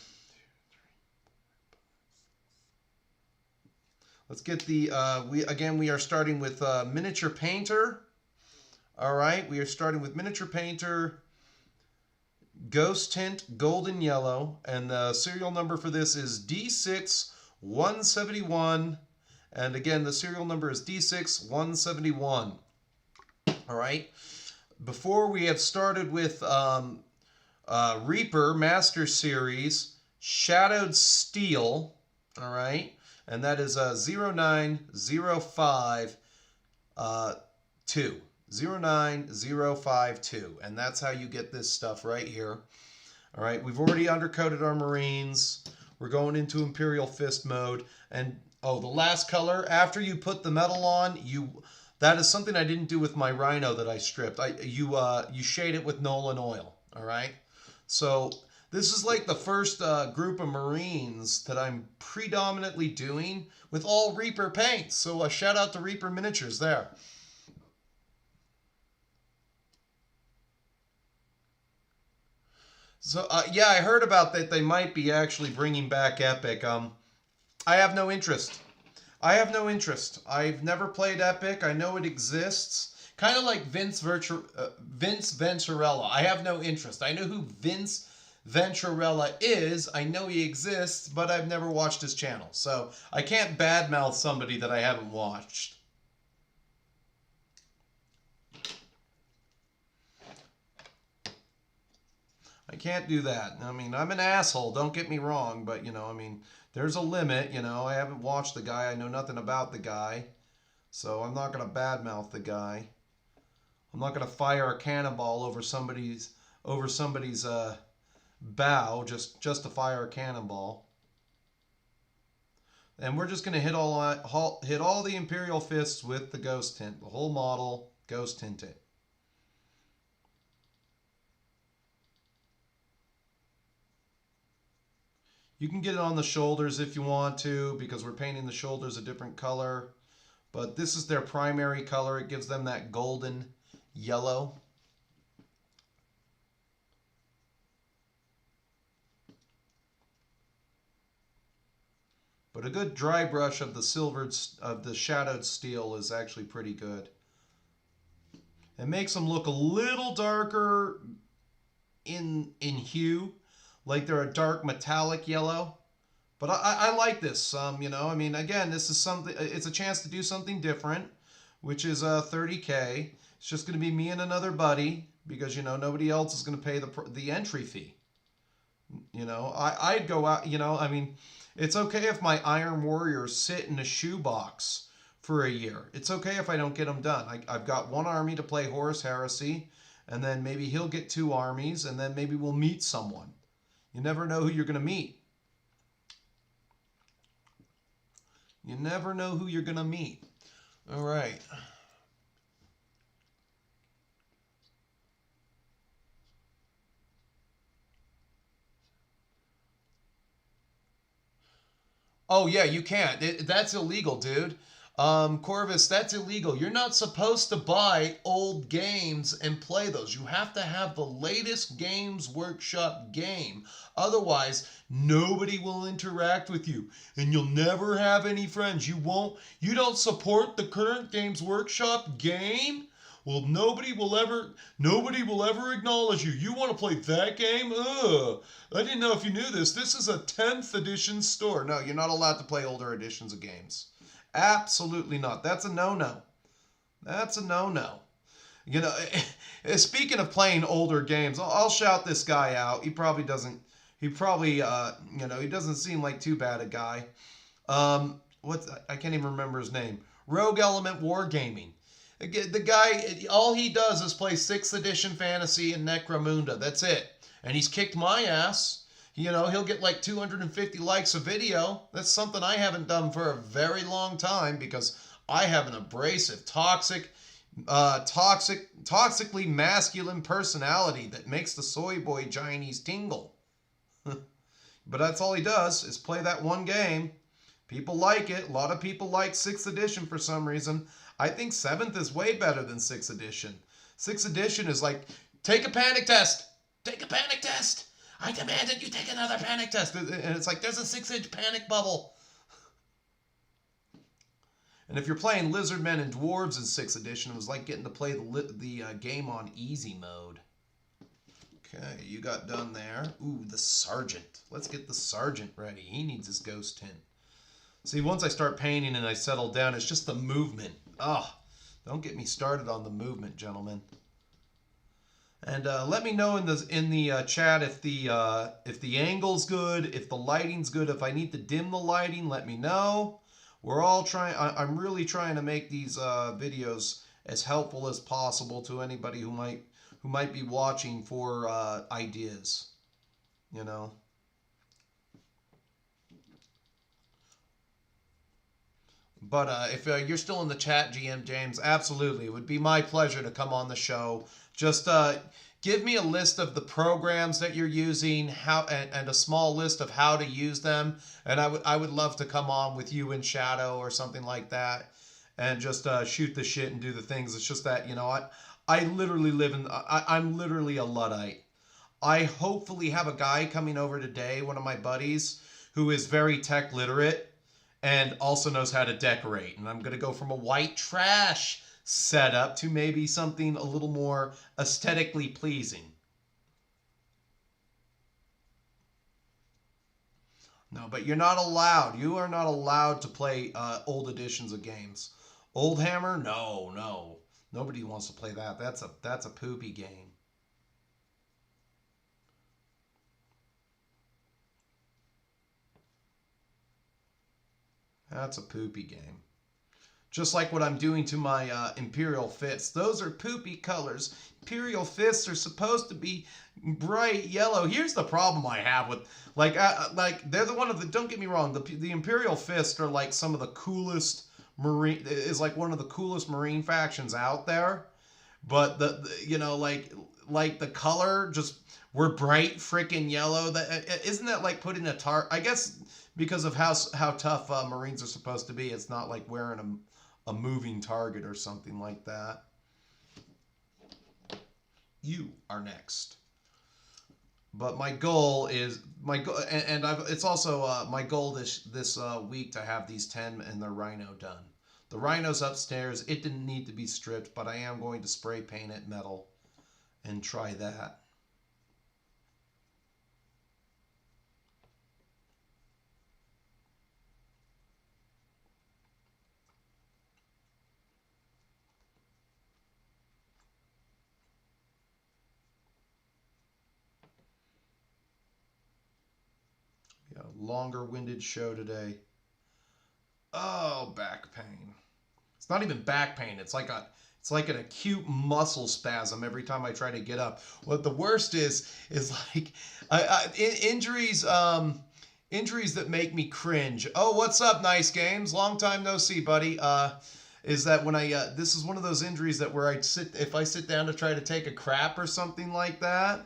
Let's get the we are starting with miniature painter. All right, we are starting with miniature painter, ghost tint, golden yellow, and the serial number for this is D6171, and again, the serial number is D6171. All right, before we have started with Reaper Master Series Shadowed Steel, all right, and that is 09052. 09052, and that's how you get this stuff right here. All right, we've already undercoated our Marines. We're going into Imperial Fist mode, and oh, the last color after you put the metal on, that is something I didn't do with my Rhino that I stripped. You shade it with Nolan oil. All right, so this is like the first group of Marines that I'm predominantly doing with all Reaper paints. So shout out to Reaper Miniatures there. So yeah, I heard about that. They might be actually bringing back Epic. I have no interest. I have no interest. I've never played Epic. I know it exists. Kind of like Vince Venturella. I have no interest. I know who Vince Venturella is. I know he exists, but I've never watched his channel. So I can't badmouth somebody that I haven't watched. I can't do that. I mean, I'm an asshole, don't get me wrong, but, you know, I mean, there's a limit, you know. I haven't watched the guy. I know nothing about the guy. So I'm not going to badmouth the guy. I'm not going to fire a cannonball over somebody's bow just to fire a cannonball. And we're just going to hit all the Imperial Fists with the Ghost Tint. The whole model, Ghost Tint it. You can get it on the shoulders if you want to, because we're painting the shoulders a different color. But this is their primary color. It gives them that golden yellow. But a good dry brush of the shadowed steel is actually pretty good. It makes them look a little darker in hue, like they're a dark metallic yellow. But I like this. You know, I mean, again, this is something. It's a chance to do something different, which is 30K. It's just going to be me and another buddy, because, you know, nobody else is going to pay the entry fee. You know, I'd go out. You know, I mean, it's okay if my Iron Warriors sit in a shoebox for a year. It's okay if I don't get them done. I've got one army to play Horus Heresy, and then maybe he'll get 2 armies, and then maybe we'll meet someone. You never know who you're going to meet. You never know who you're going to meet. All right. Oh, yeah, you can't. That's illegal, dude. Corvus, that's illegal. You're not supposed to buy old games and play those. You have to have the latest Games Workshop game. Otherwise, nobody will interact with you, and you'll never have any friends. You don't support the current Games Workshop game? Well, nobody will ever acknowledge you. You want to play that game? Ugh. I didn't know if you knew this. This is a 10th edition store. No, you're not allowed to play older editions of games. Absolutely not. That's a no-no. That's a no-no. You know, speaking of playing older games, I'll shout this guy out. He doesn't seem like too bad a guy. I can't even remember his name. Rogue Element Wargaming. The guy, all he does is play 6th edition fantasy and Necromunda. That's it. And he's kicked my ass. You know, he'll get like 250 likes a video. That's something I haven't done for a very long time, because I have an abrasive, toxically masculine personality that makes the soy boy Chinese tingle. But that's all he does, is play that one game. People like it. A lot of people like 6th edition for some reason. I think 7th is way better than 6th edition. 6th edition is like, take a panic test. Take a panic test. I demand that you take another panic test. And it's like, there's a 6-inch panic bubble. And if you're playing Lizardmen and Dwarves in 6th edition, it was like getting to play the game on easy mode. Okay, you got done there. Ooh, the Sergeant. Let's get the Sergeant ready. He needs his Ghost Tint. See, once I start painting and I settle down, it's just the movement. Don't get me started on the movement, gentlemen. And let me know in the chat if the angle's good, if the lighting's good. If I need to dim the lighting, let me know. We're all trying. I'm really trying to make these videos as helpful as possible to anybody who might be watching for ideas. You know. But if you're still in the chat, GM James, absolutely. It would be my pleasure to come on the show. Just give me a list of the programs that you're using, and a small list of how to use them. And I would love to come on with you in Shadow or something like that, and just shoot the shit and do the things. It's just that, I literally I'm literally a Luddite. I hopefully have a guy coming over today, one of my buddies, who is very tech literate and also knows how to decorate. And I'm going to go from a white trash setup to maybe something a little more aesthetically pleasing. No, but you're not allowed. You are not allowed to play old editions of games. Old Hammer? No, no. Nobody wants to play that. That's a poopy game. That's a poopy game. Just like what I'm doing to my Imperial Fists. Those are poopy colors. Imperial Fists are supposed to be bright yellow. Here's the problem I have with, like they're the one of the, don't get me wrong, the Imperial Fists are like some of the coolest Marine, is like one of the coolest Marine factions out there. But like the color, just, we're bright freaking yellow. That isn't that like putting I guess because of how tough Marines are supposed to be, it's not like wearing a moving target or something like that. You are next. But my goal is it's also my goal this week to have these 10 and the Rhino done. The Rhino's upstairs. It didn't need to be stripped, but I am going to spray paint it metal and try that. Yeah, longer-winded show today. Oh, back pain. It's not even back pain. It's like an acute muscle spasm every time I try to get up. What the worst is like injuries that make me cringe. Oh, what's up, Nice Games? Long time no see, buddy. Is that when this is one of those injuries that where if I sit down to try to take a crap or something like that.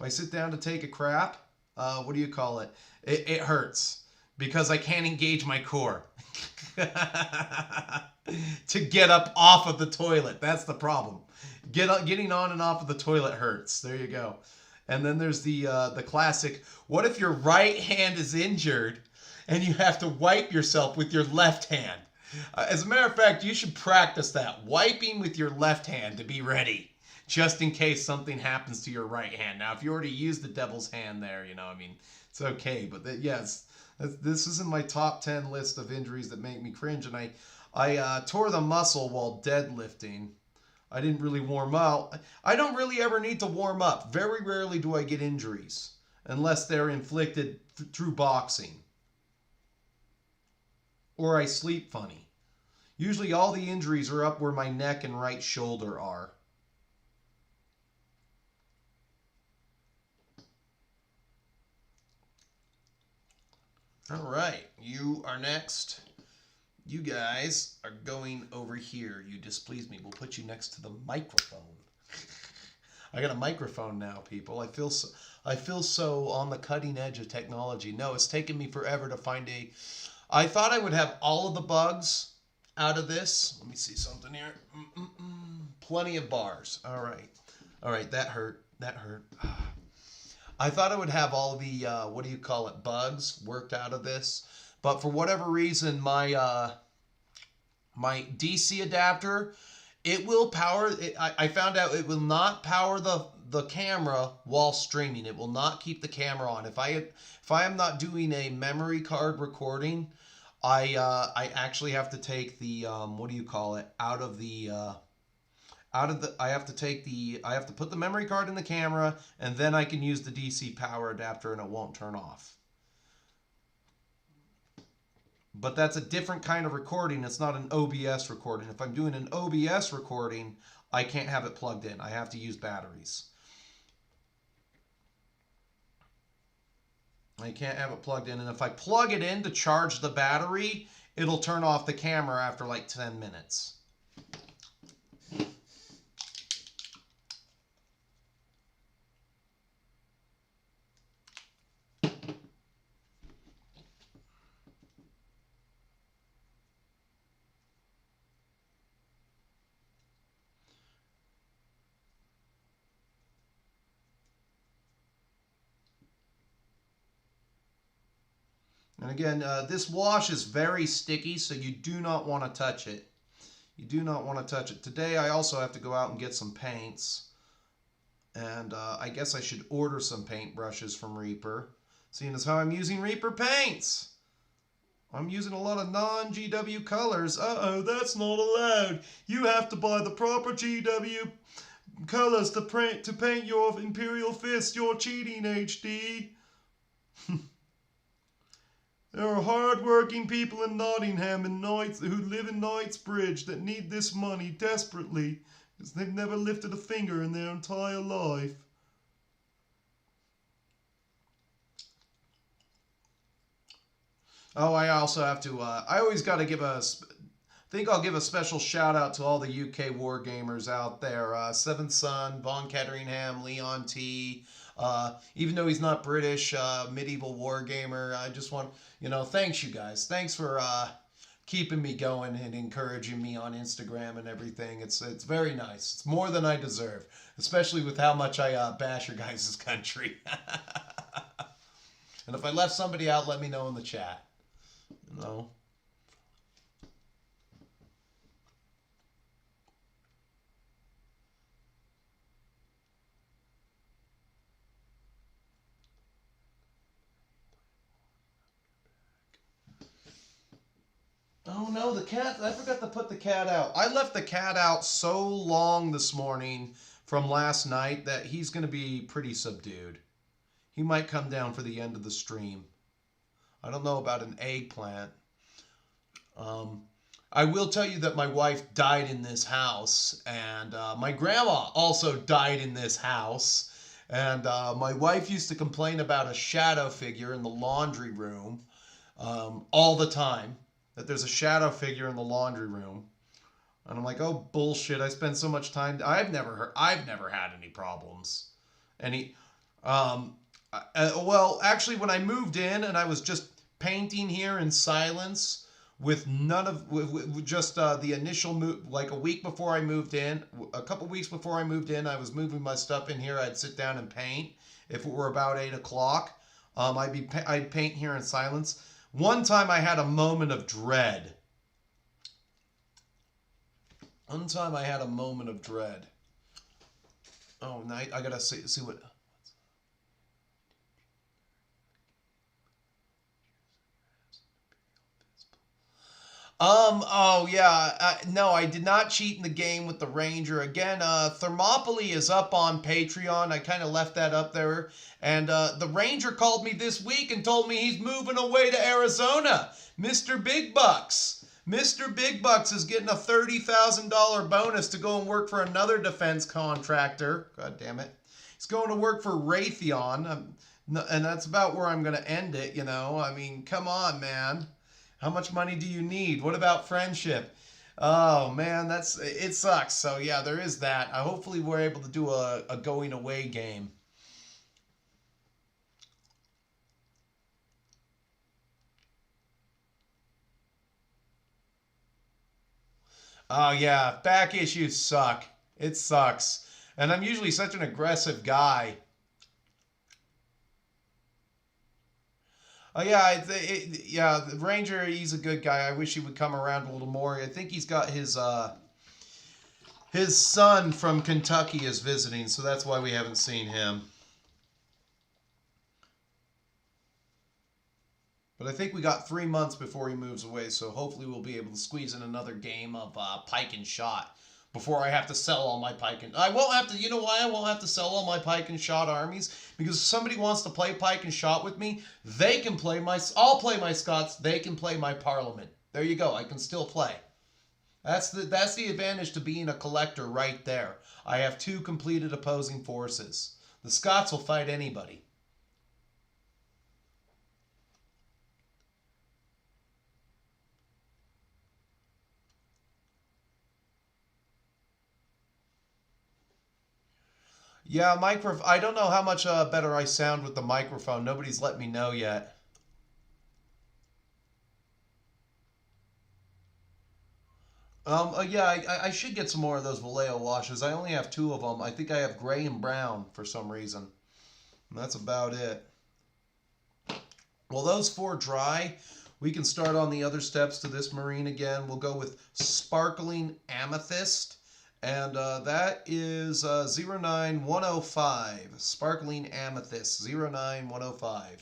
If I sit down to take a crap, what do you call it? It hurts because I can't engage my core to get up off of the toilet. That's the problem. Getting on and off of the toilet hurts. There you go. And then there's the classic, what if your right hand is injured and you have to wipe yourself with your left hand? As a matter of fact, you should practice that. Wiping with your left hand to be ready, just in case something happens to your right hand. Now, if you already used the devil's hand there, it's okay. But yes, this is in my top 10 list of injuries that make me cringe. And I tore the muscle while deadlifting. I didn't really warm up. I don't really ever need to warm up. Very rarely do I get injuries, unless they're inflicted through boxing. Or I sleep funny. Usually all the injuries are up where my neck and right shoulder are. All right, you are next. You guys are going over here. You displease me. We'll put you next to the microphone. I got a microphone now, people. I feel so on the cutting edge of technology. No, it's taken me forever to find I thought I would have all of the bugs out of this. Let me see something here. Plenty of bars. All right, that hurt. I thought I would have all the, bugs worked out of this. But for whatever reason, my DC adapter, it will power, I found out it will not power the camera while streaming. It will not keep the camera on. If I am not doing a memory card recording, I actually have to take the, out of the I have to put the memory card in the camera, and then I can use the DC power adapter and it won't turn off. But that's a different kind of recording. It's not an OBS recording. If I'm doing an OBS recording, I can't have it plugged in. I have to use batteries. I can't have it plugged in. And if I plug it in to charge the battery, it'll turn off the camera after like 10 minutes. And again, this wash is very sticky, so you do not want to touch it. You do not want to touch it. Today I also have to go out and get some paints. And I guess I should order some paintbrushes from Reaper, seeing as how I'm using Reaper paints. I'm using a lot of non-GW colors. Uh-oh, that's not allowed. You have to buy the proper GW colors to paint your Imperial Fist. You're cheating, HD. There are hard-working people in Nottingham and Knights who live in Knightsbridge that need this money desperately because they've never lifted a finger in their entire life. Oh, I also have to, I always got to give I think I'll give a special shout out to all the UK wargamers out there. Seventh Son, Von Ketteringham, Leon T. Even though he's not British, medieval wargamer. I just want, thanks you guys. Thanks for keeping me going and encouraging me on Instagram and everything. It's very nice. It's more than I deserve, especially with how much I bash your guys' country. And if I left somebody out, let me know in the chat. Oh no, the cat, I forgot to put the cat out. I left the cat out so long this morning from last night that he's going to be pretty subdued. He might come down for the end of the stream. I don't know about an eggplant. I will tell you that my wife died in this house, and my grandma also died in this house. And my wife used to complain about a shadow figure in the laundry room all the time. That there's a shadow figure in the laundry room. And I'm like, oh bullshit! I spend so much time. I've never had any problems. Well, actually, when I moved in and I was just painting here in silence with just the initial move, like a week before I moved in, a couple weeks before I moved in, I was moving my stuff in here. I'd sit down and paint. If it were about 8 o'clock, I'd paint here in silence. One time I had a moment of dread. Oh, night. I gotta see what. Oh yeah, no, I did not cheat in the game with the Ranger. Again, Thermopylae is up on Patreon. I kind of left that up there. And the Ranger called me this week and told me he's moving away to Arizona. Mr. Big Bucks. Mr. Big Bucks is getting a $30,000 bonus to go and work for another defense contractor. God damn it. He's going to work for Raytheon. And that's about where I'm going to end it, I mean, come on, man. How much money do you need? What about friendship? Oh man, it sucks. So yeah, there is that. Hopefully we're able to do a going away game. Oh yeah, back issues suck. It sucks. And I'm usually such an aggressive guy. Oh yeah, yeah. The Ranger, he's a good guy. I wish he would come around a little more. I think he's got his son from Kentucky is visiting, so that's why we haven't seen him. But I think we got 3 months before he moves away, so hopefully we'll be able to squeeze in another game of Pike and Shot before I have to sell all my pike and I won't have to. You know why I won't have to sell all my pike and shot armies? Because if somebody wants to play pike and shot with me, they can play my. I'll play my Scots. They can play my Parliament. There you go. I can still play. That's the advantage to being a collector right there. I have 2 completed opposing forces. The Scots will fight anybody. Yeah, I don't know how much better I sound with the microphone. Nobody's let me know yet. Yeah, I should get some more of those Vallejo washes. I only have 2 of them. I think I have gray and brown for some reason. And that's about it. Well, those 4 dry. We can start on the other steps to this marine again. We'll go with Sparkling Amethyst. And that is 09105. Sparkling Amethyst, 09105.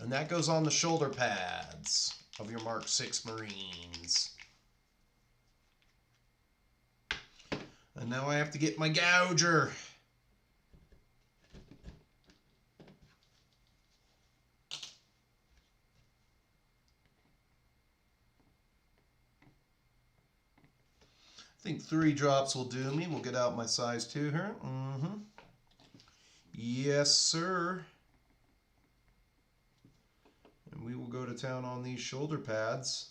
And that goes on the shoulder pads of your Mark 6 Marines. And now I have to get my gouger. I think 3 drops will do me. We'll get out my size 2 here. Yes, sir. And we will go to town on these shoulder pads.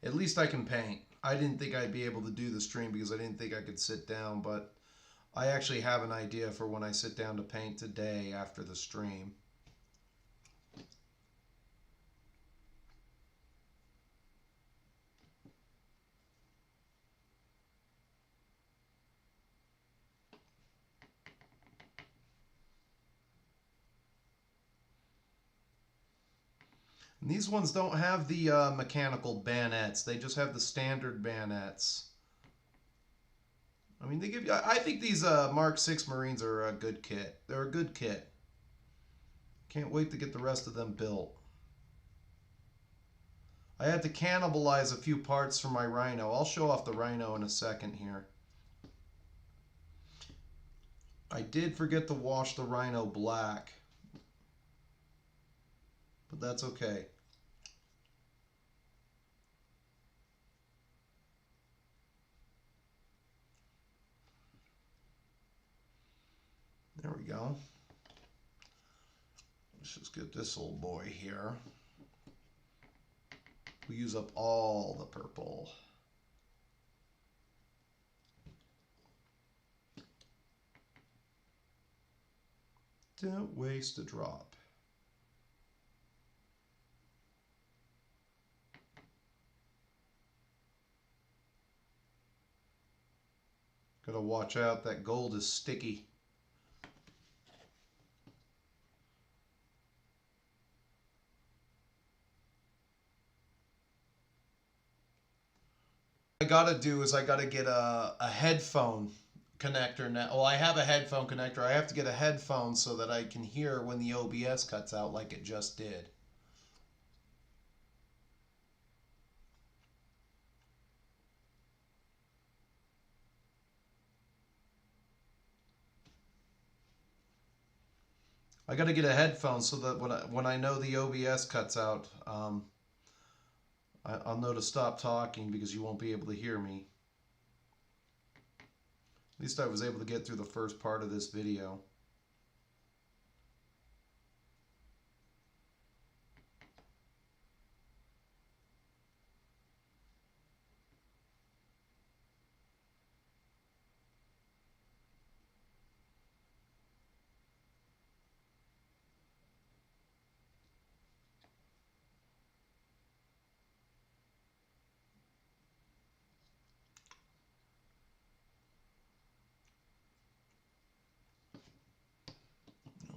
At least I can paint. I didn't think I'd be able to do the stream because I didn't think I could sit down, but I actually have an idea for when I sit down to paint today after the stream. And these ones don't have the mechanical bayonets. They just have the standard bayonets. I mean, they give you. I think these Mark 6 Marines are a good kit. They're a good kit. Can't wait to get the rest of them built. I had to cannibalize a few parts from my Rhino. I'll show off the Rhino in a second here. I did forget to wash the Rhino black. But that's okay. There we go. Let's just get this old boy here. We use up all the purple. Don't waste a drop. Gotta watch out, that gold is sticky. What I gotta do is I gotta get a headphone connector now. Well, I have a headphone connector. I have to get a headphone so that I can hear when the OBS cuts out like it just did. I got to get a headphone so that when I know the OBS cuts out, I'll know to stop talking because you won't be able to hear me. At least I was able to get through the first part of this video.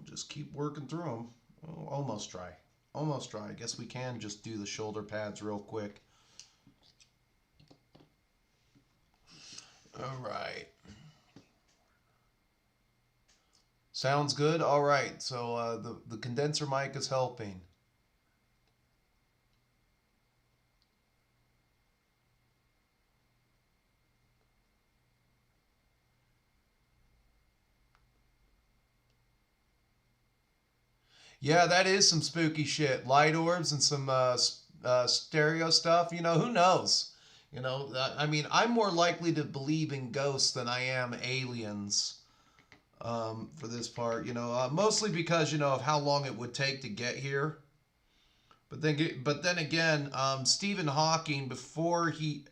Just keep working through them. Oh, almost dry. Almost dry. I guess we can just do the shoulder pads real quick. All right. Sounds good. All right. So the condenser mic is helping. Yeah, that is some spooky shit. Light orbs and some stereo stuff. You know, who knows? You know, I mean, I'm more likely to believe in ghosts than I am aliens. For this part, you know, mostly because, you know, of how long it would take to get here. But then again, Stephen Hawking, Stephen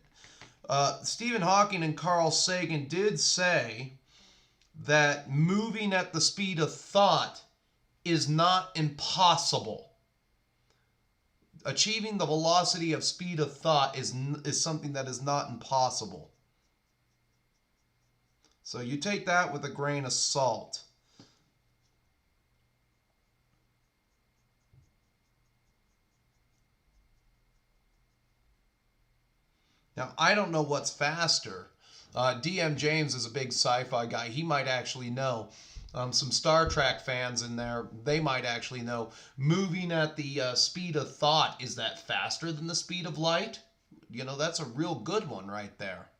Hawking and Carl Sagan did say that moving at the speed of thought is not impossible. Achieving the velocity of speed of thought is something that is not impossible. So you take that with a grain of salt. Now, I don't know what's faster. DM James is a big sci-fi guy. He might actually know. Some Star Trek fans in there, they might actually know. Moving at the speed of thought, is that faster than the speed of light? You know, that's a real good one right there.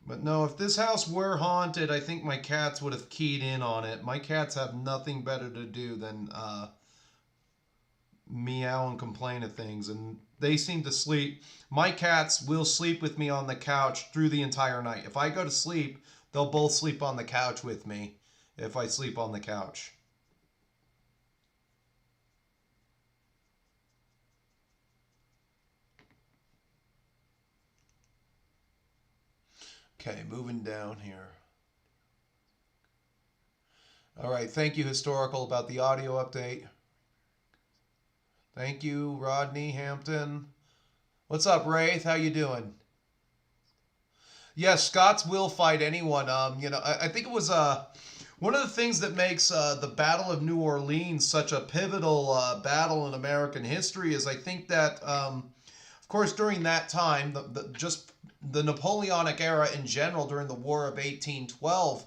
But no, if this house were haunted, I think my cats would have keyed in on it. My cats have nothing better to do than meow and complain of things, and they seem to sleep. My cats will sleep with me on the couch through the entire night. If I go to sleep, they'll both sleep on the couch with me if I sleep on the couch. Okay, moving down here. All right, thank you, Historical, about the audio update. Thank you, Rodney Hampton. What's up, Wraith? How you doing? Yes, Scots will fight anyone. You know, I think it was one of the things that makes the Battle of New Orleans such a pivotal battle in American history is I think that, of course, during that time, just the Napoleonic era in general, during the War of 1812,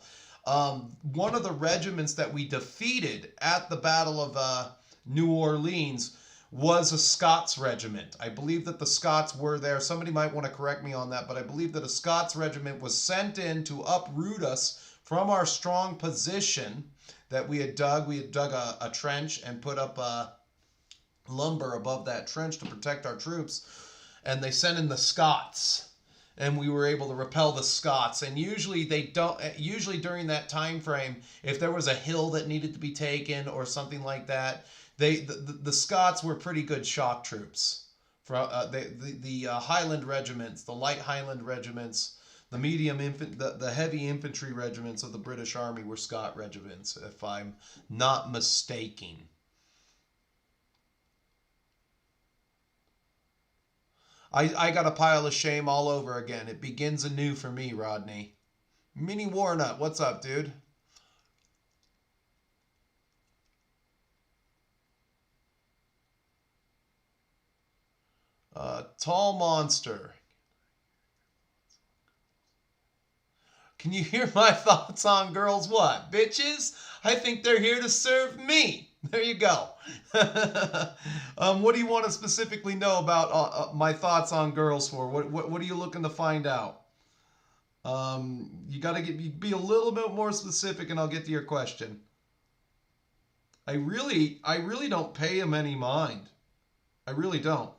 one of the regiments that we defeated at the Battle of New Orleans was a Scots regiment. I believe that the Scots were there. Somebody might want to correct me on that, but I believe that a Scots regiment was sent in to uproot us from our strong position that we had dug. We had dug a trench and put up lumber above that trench to protect our troops. And they sent in the Scots. And we were able to repel the Scots. And usually they don't. Usually during that time frame, if there was a hill that needed to be taken or something like that, the Scots were pretty good shock troops. The Highland regiments, the light Highland regiments, the heavy infantry regiments of the British Army were Scot regiments, if I'm not mistaken. I got a pile of shame all over again. It begins anew for me, Rodney. Mini Warnut, what's up, dude? Tall Monster. Can you hear my thoughts on girls? What? Bitches? I think they're here to serve me. There you go. What do you want to specifically know about my thoughts on girls for? What are you looking to find out? You got to be a little bit more specific, and I'll get to your question. I really don't pay him any mind. I really don't.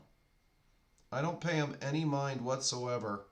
I don't pay him any mind whatsoever.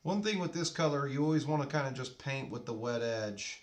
One thing with this color, you always want to kind of just paint with the wet edge.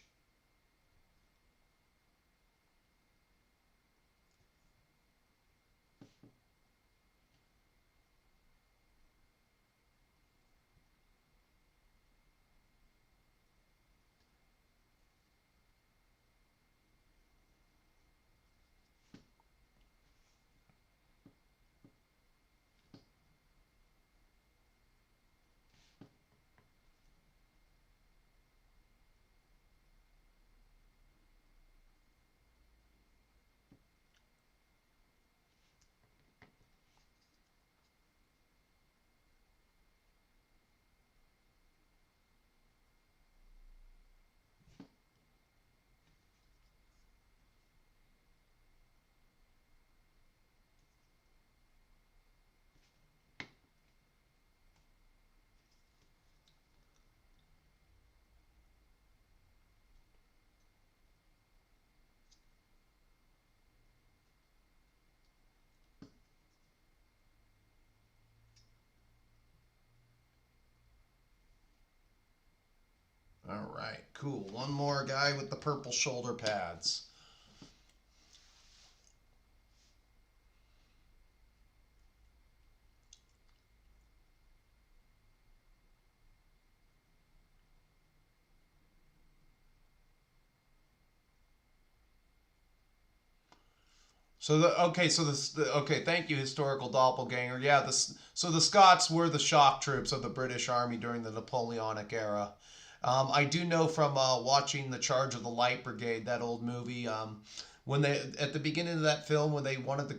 right, cool. One more guy with the purple shoulder pads. So thank you, historical doppelganger. Yeah, so the Scots were the shock troops of the British Army during the Napoleonic era. I do know from watching The Charge of the Light Brigade, that old movie. When they at the beginning of that film, when they wanted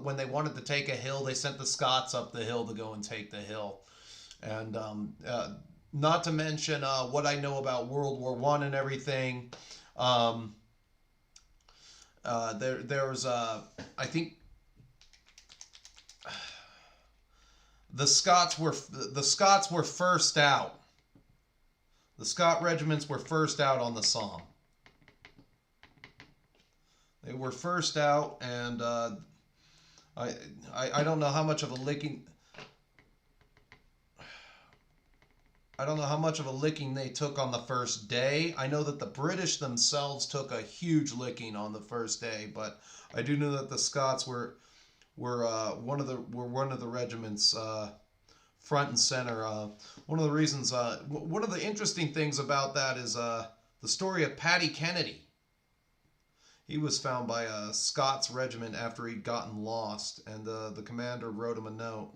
when they wanted to take a hill, they sent the Scots up the hill to go and take the hill. And not to mention what I know about World War One and everything. Um, there was I think the Scots were first out. The Scot regiments were first out on the Somme. They were first out, and I don't know how much of a licking. I don't know how much of a licking they took on the first day. I know that the British themselves took a huge licking on the first day, but I do know that the Scots were one of the regiments front and center. One of the reasons, one of the interesting things about that is the story of Paddy Kennedy. He was found by a Scots regiment after he'd gotten lost, and the commander wrote him a note.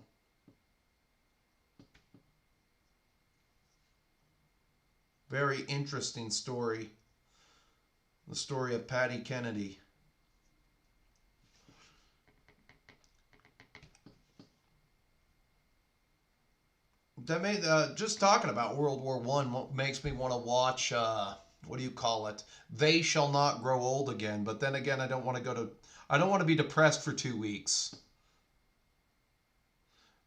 Very interesting story. The story of Paddy Kennedy. That made just talking about World War One makes me want to watch. What do you call it? They Shall Not Grow Old Again. But then again, I don't want to be depressed for 2 weeks.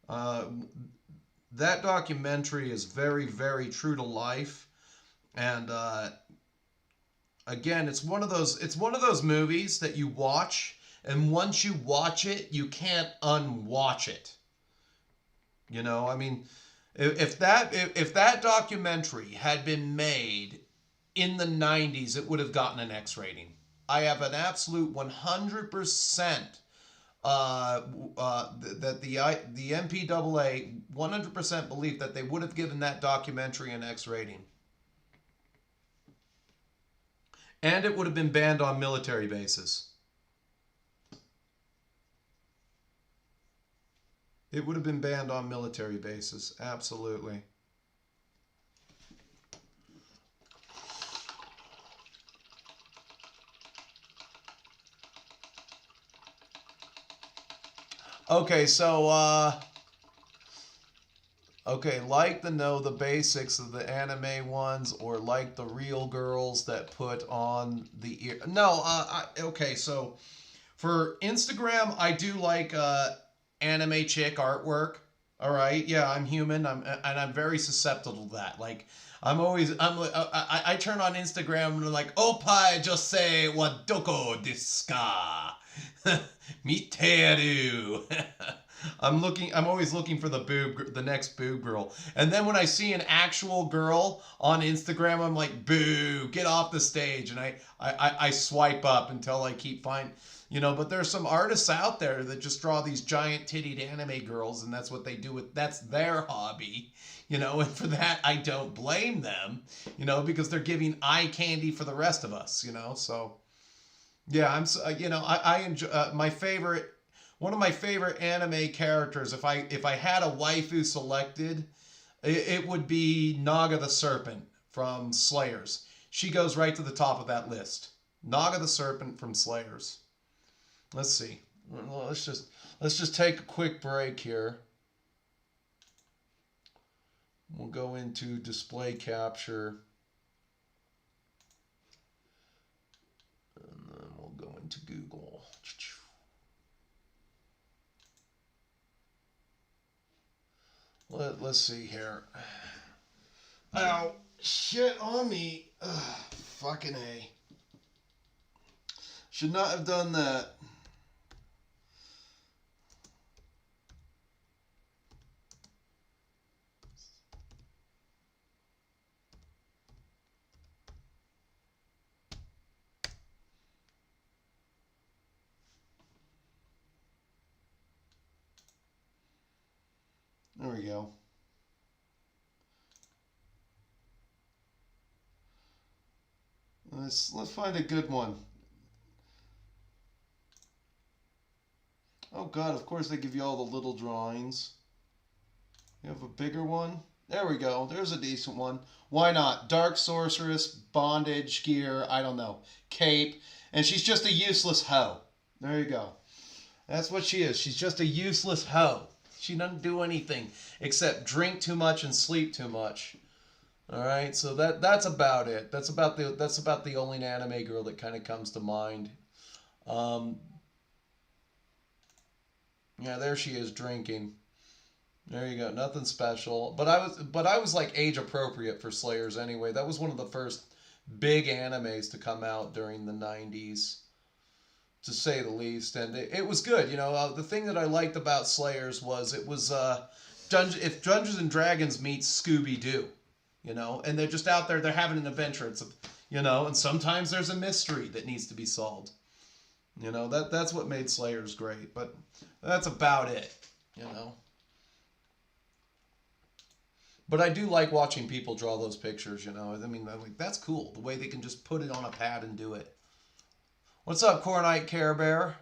That documentary is very, very true to life. And again, it's one of those movies that you watch, and once you watch it, you can't unwatch it. You know, I mean, if that documentary had been made in the 90s, it would have gotten an X rating. I have an absolute 100% that the MPAA 100% belief that they would have given that documentary an X rating. And it would have been banned on military bases. It would have been banned on military bases. Absolutely. Okay, so like to know the basics of the anime ones, or like the real girls that put on the ear. No, okay, so for Instagram, I do like anime chick artwork. All right, yeah, I'm human. I'm very susceptible to that. Like, I turn on Instagram and I'm like, "Opai jose wa doko desu ka?" Miteru. I'm always looking for the next boob girl. And then when I see an actual girl on Instagram, I'm like, boo, get off the stage. And I swipe up until I keep finding, but there's some artists out there that just draw these giant tittied anime girls, and that's what they do that's their hobby, and for that, I don't blame them, because they're giving eye candy for the rest of us, so. Yeah, I enjoy one of my favorite anime characters. If I had a waifu selected, it would be Naga the Serpent from Slayers. She goes right to the top of that list. Naga the Serpent from Slayers. Let's see. Well, let's just take a quick break here. We'll go into display capture. Go into Google. Let's see here. Ow, shit on me. Ugh, fucking A. Should not have done that. There we go. Let's find a good one. Oh God, of course they give you all the little drawings. You have a bigger one? There we go. There's a decent one. Why not? Dark Sorceress, bondage gear, I don't know, cape. And she's just a useless hoe. There you go. That's what she is. She's just a useless hoe. She doesn't do anything except drink too much and sleep too much. All right, so that's about it. That's about the only anime girl that kind of comes to mind. Yeah, there she is drinking. There you go. Nothing special. But I was like age appropriate for Slayers anyway. That was one of the first big animes to come out during the 90s, to say the least. And it was good. You know, the thing that I liked about Slayers was it was if Dungeons and Dragons meets Scooby-Doo, you know, and they're just out there, they're having an adventure. It's you know, and sometimes there's a mystery that needs to be solved. You know, that's what made Slayers great. But that's about it, you know. But I do like watching people draw those pictures, you know. I mean, like, that's cool, the way they can just put it on a pad and do it. What's up, Cornite Care Bear?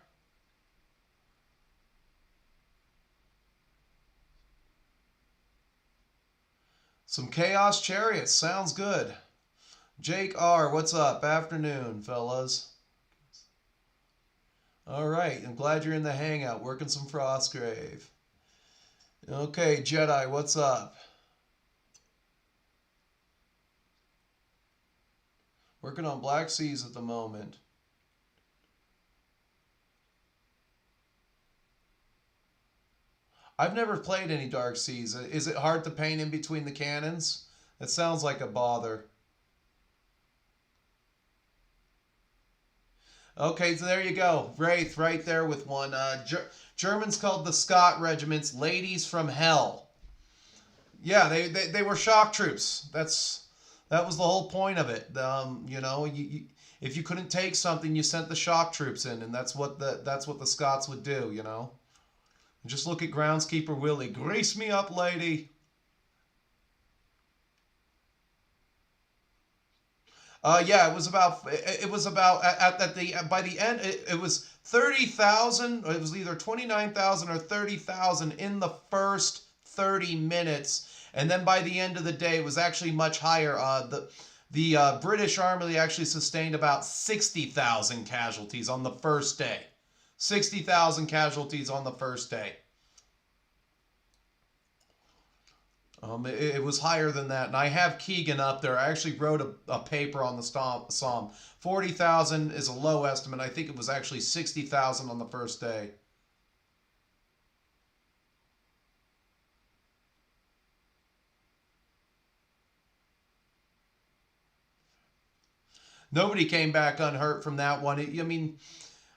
Some Chaos Chariots, sounds good. Jake R, what's up? Afternoon, fellas. All right, I'm glad you're in the Hangout, working some Frostgrave. Okay, Jedi, what's up? Working on Black Seas at the moment. I've never played any Dark Seas. Is it hard to paint in between the cannons? That sounds like a bother. Okay, so there you go. Wraith right there with one. Germans called the Scott regiments Ladies from Hell. Yeah, they were shock troops. That was the whole point of it. You know, if you couldn't take something, you sent the shock troops in, and that's what the Scots would do. You know, just look at Groundskeeper Willie. Grease me up, lady. Yeah, it was about by the end it was 30,000. It was either 29,000 or 30,000 in the first 30 minutes. And then by the end of the day, it was actually much higher. The British Army actually sustained about 60,000 casualties on the first day. 60,000 casualties on the first day. It was higher than that. And I have Keegan up there. I actually wrote a paper on the Psalm. 40,000 is a low estimate. I think it was actually 60,000 on the first day. Nobody came back unhurt from that one. I mean,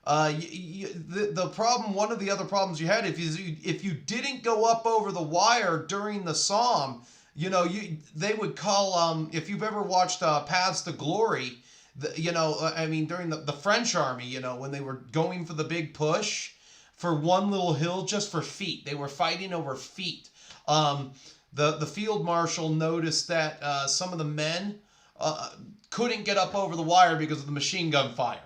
the problem, one of the other problems you had, if you didn't go up over the wire during the Psalm, you know, they would call, if you've ever watched Paths to Glory, I mean, during the French army, you know, when they were going for the big push for one little hill just for feet, they were fighting over feet. The field marshal noticed that some of the men couldn't get up over the wire because of the machine gun fire.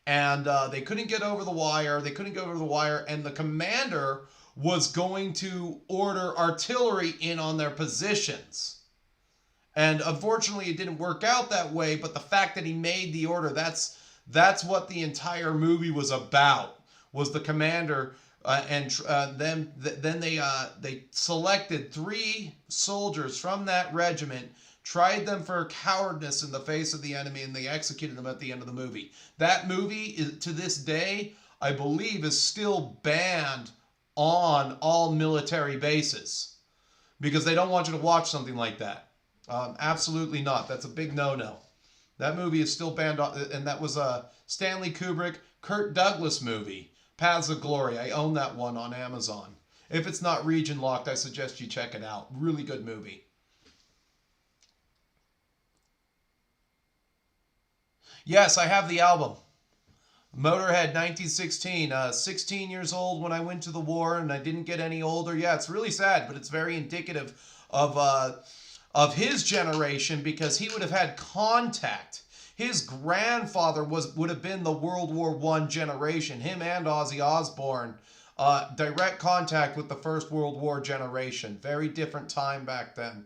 And they couldn't get over the wire. And the commander was going to order artillery in on their positions. And unfortunately, it didn't work out that way. But the fact that he made the order, that's what the entire movie was about, was the commander. Then they selected 3 soldiers from that regiment, tried them for cowardness in the face of the enemy, and they executed them at the end of the movie. That movie, to this day, I believe, is still banned on all military bases because they don't want you to watch something like that. Absolutely not. That's a big no-no. That movie is still banned, and that was a Stanley Kubrick, Kirk Douglas movie, Paths of Glory. I own that one on Amazon. If it's not region locked, I suggest you check it out. Really good movie. Yes, I have the album. Motorhead 1916, 16 years old when I went to the war and I didn't get any older. Yeah, it's really sad, but it's very indicative of his generation because he would have had contact. His grandfather would have been the World War I generation. Him and Ozzy Osbourne, direct contact with the First World War generation. Very different time back then.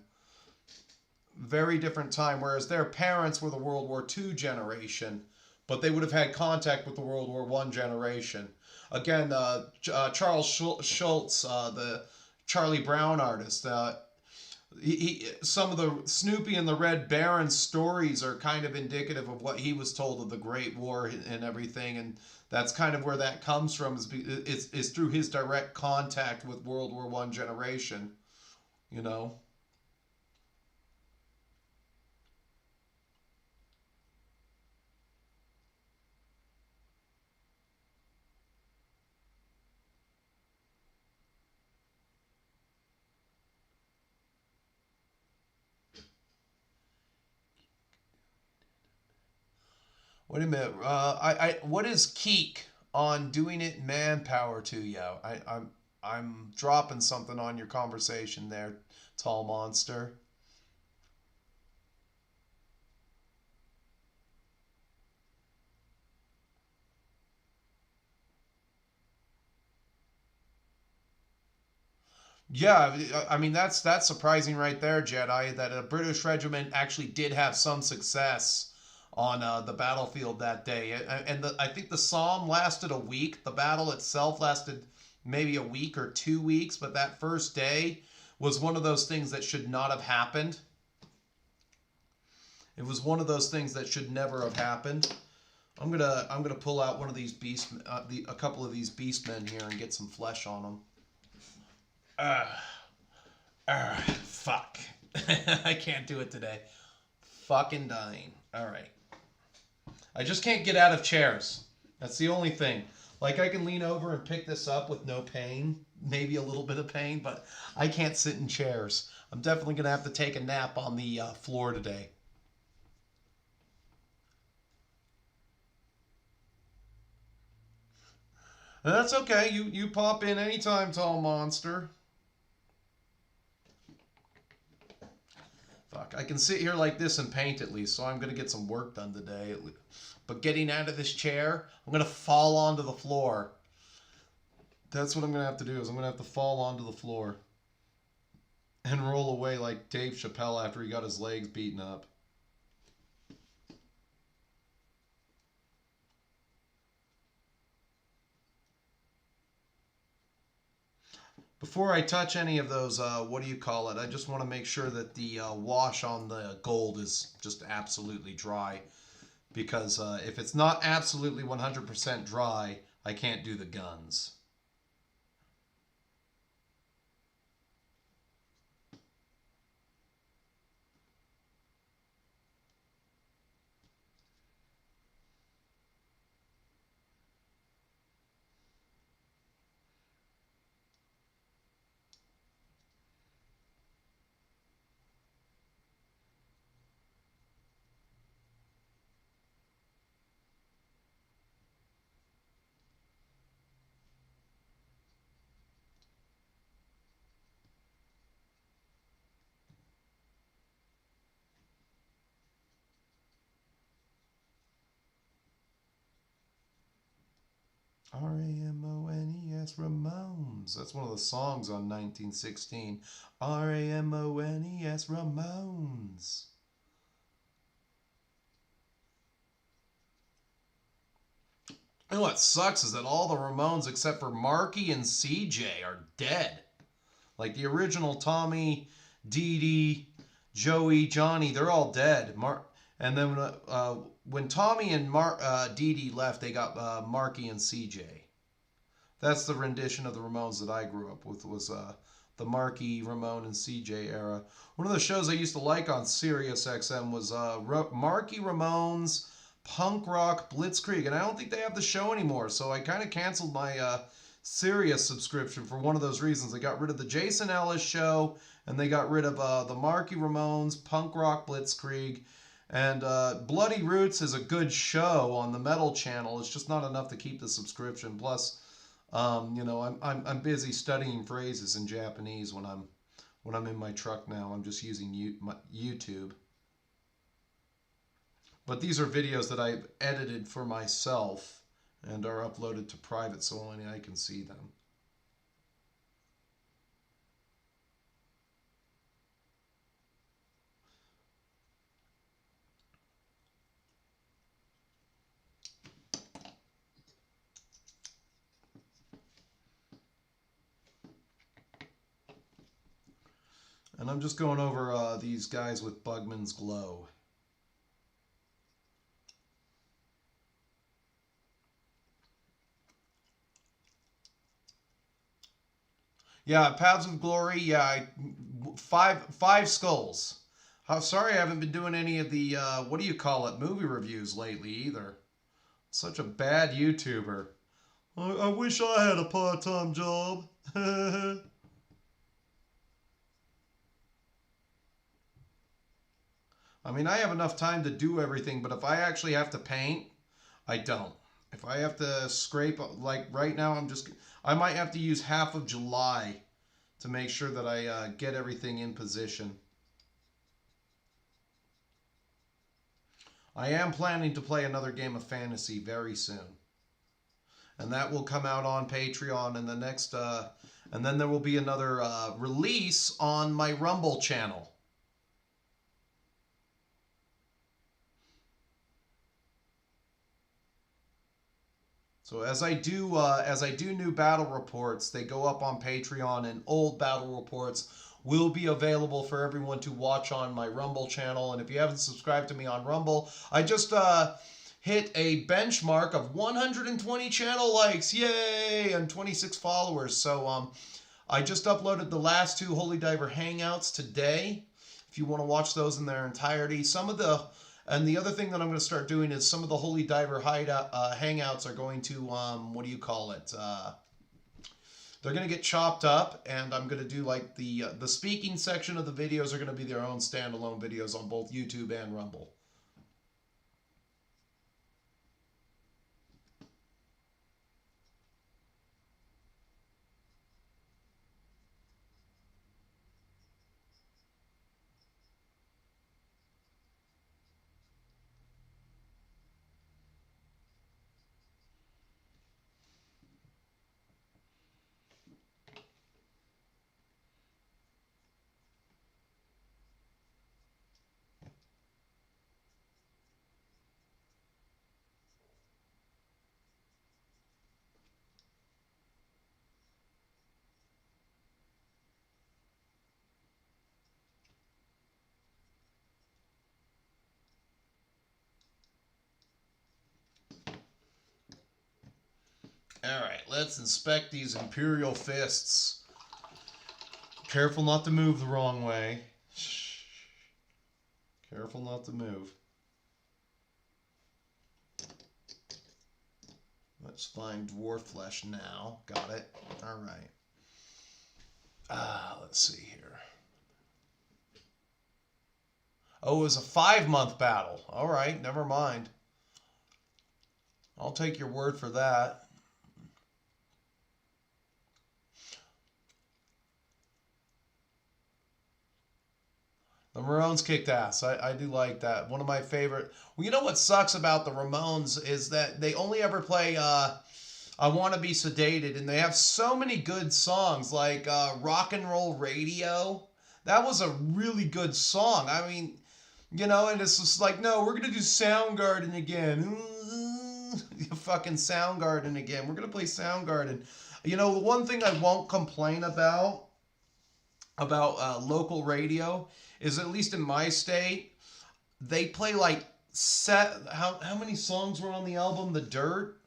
Very different time. Whereas their parents were the World War II generation, but they would have had contact with the World War I generation. Again, Charles Schultz, the Charlie Brown artist, some of the Snoopy and the Red Baron stories are kind of indicative of what he was told of the Great War and everything, and that's kind of where that comes from, is through his direct contact with World War I generation, you know. Wait a minute. What is Keek on doing it manpower to you? I'm dropping something on your conversation there, tall monster. Yeah, I mean that's surprising right there, Jedi, that a British regiment actually did have some success on the battlefield that day. And I think the Somme lasted a week. The battle itself lasted maybe a week or 2 weeks, but that first day was one of those things that should not have happened. It was one of those things that should never have happened. I'm gonna pull out one of these a couple of these beastmen here and get some flesh on them. Fuck. I can't do it today. Fucking dying. All right. I just can't get out of chairs. That's the only thing. Like, I can lean over and pick this up with no pain. Maybe a little bit of pain, but I can't sit in chairs. I'm definitely going to have to take a nap on the floor today. And that's okay. You pop in anytime, tall monster. Fuck, I can sit here like this and paint at least, so I'm going to get some work done today. But getting out of this chair, I'm going to fall onto the floor. That's what I'm going to have to do, is I'm going to have to fall onto the floor. And roll away like Dave Chappelle after he got his legs beaten up. Before I touch any of those, what do you call it? I just want to make sure that the wash on the gold is just absolutely dry. Because if it's not absolutely 100% dry, I can't do the guns. Ramones, Ramones. That's one of the songs on 1916. Ramones, Ramones. And what sucks is that all the Ramones except for Marky and CJ are dead. Like the original Tommy, Dee Dee, Joey, Johnny, they're all dead. And then when Tommy and Dee Dee left, they got Marky and CJ. That's the rendition of the Ramones that I grew up with, was the Marky, Ramone, and CJ era. One of the shows I used to like on Sirius XM was Marky Ramone's Punk Rock Blitzkrieg, and I don't think they have the show anymore, so I kind of canceled my Sirius subscription for one of those reasons. They got rid of the Jason Ellis show, and they got rid of the Marky Ramone's Punk Rock Blitzkrieg, And Bloody Roots is a good show on the Metal channel. It's just not enough to keep the subscription. Plus, you know, I'm busy studying phrases in Japanese when I'm in my truck now. I'm just using YouTube. But these are videos that I've edited for myself and are uploaded to private so only I can see them. And I'm just going over these guys with Bugman's Glow. Yeah, Paths of Glory. Yeah, five skulls. I'm sorry I haven't been doing any of the what do you call it, movie reviews lately either. Such a bad YouTuber. I wish I had a part-time job. I mean, I have enough time to do everything, but if I actually have to paint, I don't. If I have to scrape, like right now, I might have to use half of July to make sure that I get everything in position. I am planning to play another game of fantasy very soon. And that will come out on Patreon in the next, and then there will be another release on my Rumble channel. So as I do new battle reports, they go up on Patreon, and old battle reports will be available for everyone to watch on my Rumble channel. And if you haven't subscribed to me on Rumble, I just hit a benchmark of 120 channel likes, yay, and 26 followers. So I just uploaded the last two Holy Diver Hangouts today. If you want to watch those in their entirety, and the other thing that I'm going to start doing is some of the Holy Diver Hangouts are going to, what do you call it? They're going to get chopped up, and I'm going to do like the speaking section of the videos are going to be their own standalone videos on both YouTube and Rumble. Alright, let's inspect these Imperial Fists. Careful not to move the wrong way. Shh. Careful not to move. Let's find dwarf flesh now. Got it. Alright. Let's see here. Oh, it was a 5-month battle. Alright, never mind. I'll take your word for that. The Ramones kicked ass. I do like that. One of my favorite. Well, you know what sucks about the Ramones is that they only ever play I Want to Be Sedated, and they have so many good songs like Rock and Roll Radio. That was a really good song. I mean, you know, and it's just like, no, we're going to do Soundgarden again. Fucking Soundgarden again. We're going to play Soundgarden. You know, the one thing I won't complain about local radio is, at least in my state, they play like how many songs were on the album The Dirt?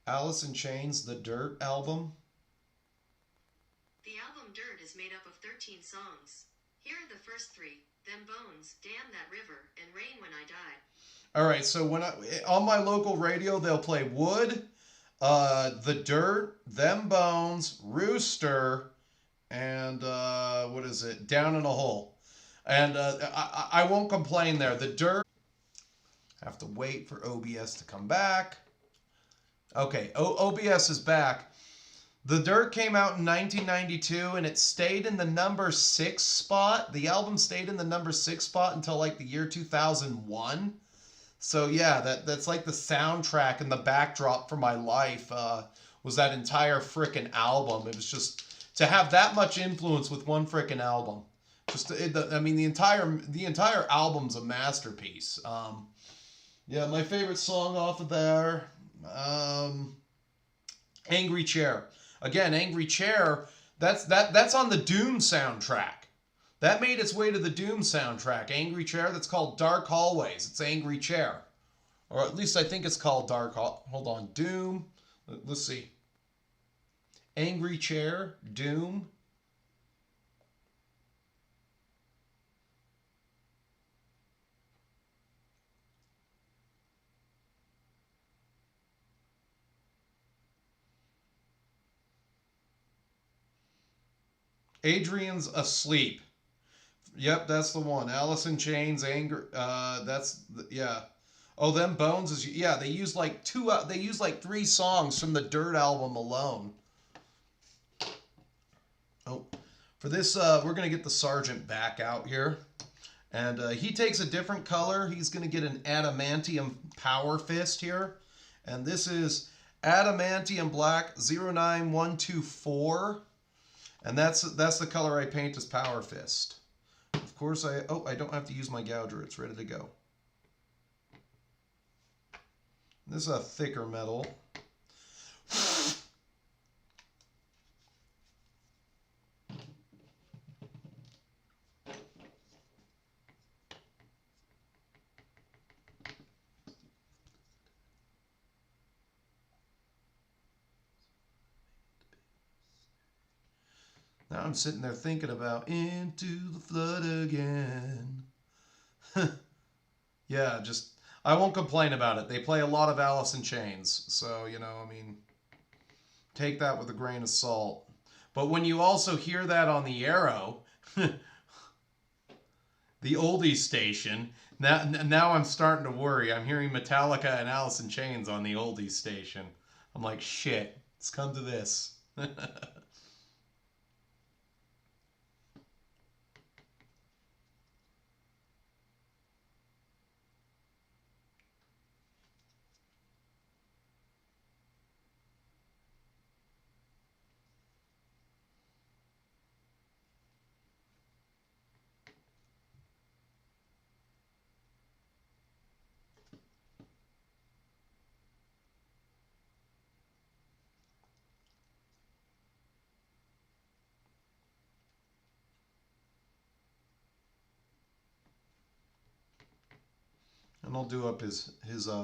Alice in Chains, The Dirt album. The album Dirt is made up of 13 songs. Here are the first 3. Them Bones, Damn That River, and Rain When I Die. Alright, so on my local radio, they'll play Wood, The Dirt, Them Bones, Rooster, and what is it? Down in a Hole. And I won't complain there. The dirt. Have to wait for OBS to come back. Okay, OBS is back. The Dirt came out in 1992, and it stayed in the number 6 spot. The album stayed in the number 6 spot until like the year 2001. So yeah, that's like the soundtrack and the backdrop for my life was that entire frickin' album. It was just to have that much influence with one frickin' album. I mean, the entire album's a masterpiece. Yeah, my favorite song off of there, Angry Chair. Again, Angry Chair, that's on the Doom soundtrack. That made its way to the Doom soundtrack. Angry Chair, that's called Dark Hallways. It's Angry Chair. Or at least I think it's called Hold on, Doom. Let's see. Angry Chair, Doom. Adrian's Asleep. Yep, that's the one. Alice in Chains, Anger. Yeah. Oh, them Bones is yeah. They used like They used like 3 songs from the Dirt album alone. Oh, for this, we're gonna get the Sergeant back out here, and he takes a different color. He's gonna get an Adamantium Power Fist here, and this is Adamantium Black 09124. And that's the color I paint as Power Fist. Of course, I don't have to use my gouger. It's ready to go. This is a thicker metal. Now I'm sitting there thinking about Into the Flood again. Yeah, I won't complain about it. They play a lot of Alice in Chains. So, you know, I mean, take that with a grain of salt. But when you also hear that on the Arrow, the oldies station, now I'm starting to worry. I'm hearing Metallica and Alice in Chains on the oldies station. I'm like, shit, it's come to this. And I'll do up his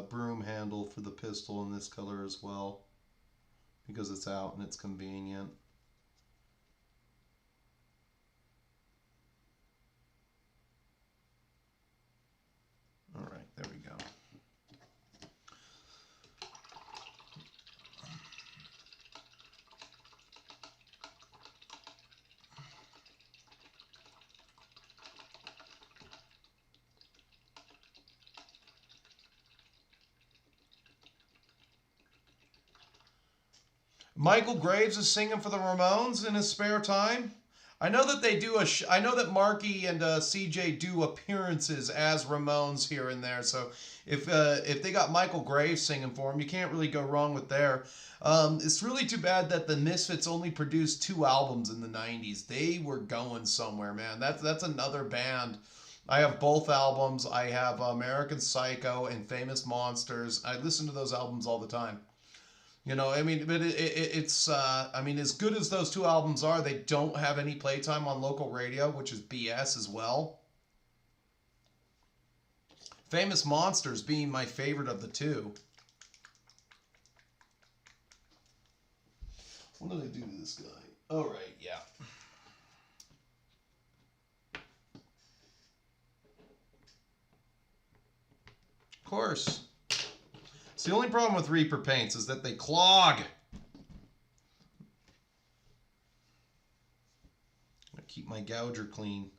broom handle for the pistol in this color as well, because it's out and it's convenient. All right, there we go. Michael Graves is singing for the Ramones in his spare time. I know that they do I know that Marky and CJ do appearances as Ramones here and there. So if they got Michael Graves singing for them, you can't really go wrong with there. It's really too bad that the Misfits only produced 2 albums in the 90s. They were going somewhere, man. That's another band. I have both albums. I have American Psycho and Famous Monsters. I listen to those albums all the time. You know, I mean, but it's, I mean, as good as those 2 albums are, they don't have any playtime on local radio, which is BS as well. Famous Monsters being my favorite of the 2. What did I do to this guy? Oh, right, yeah. Of course. The only problem with Reaper paints is that they clog. Keep my gouger clean.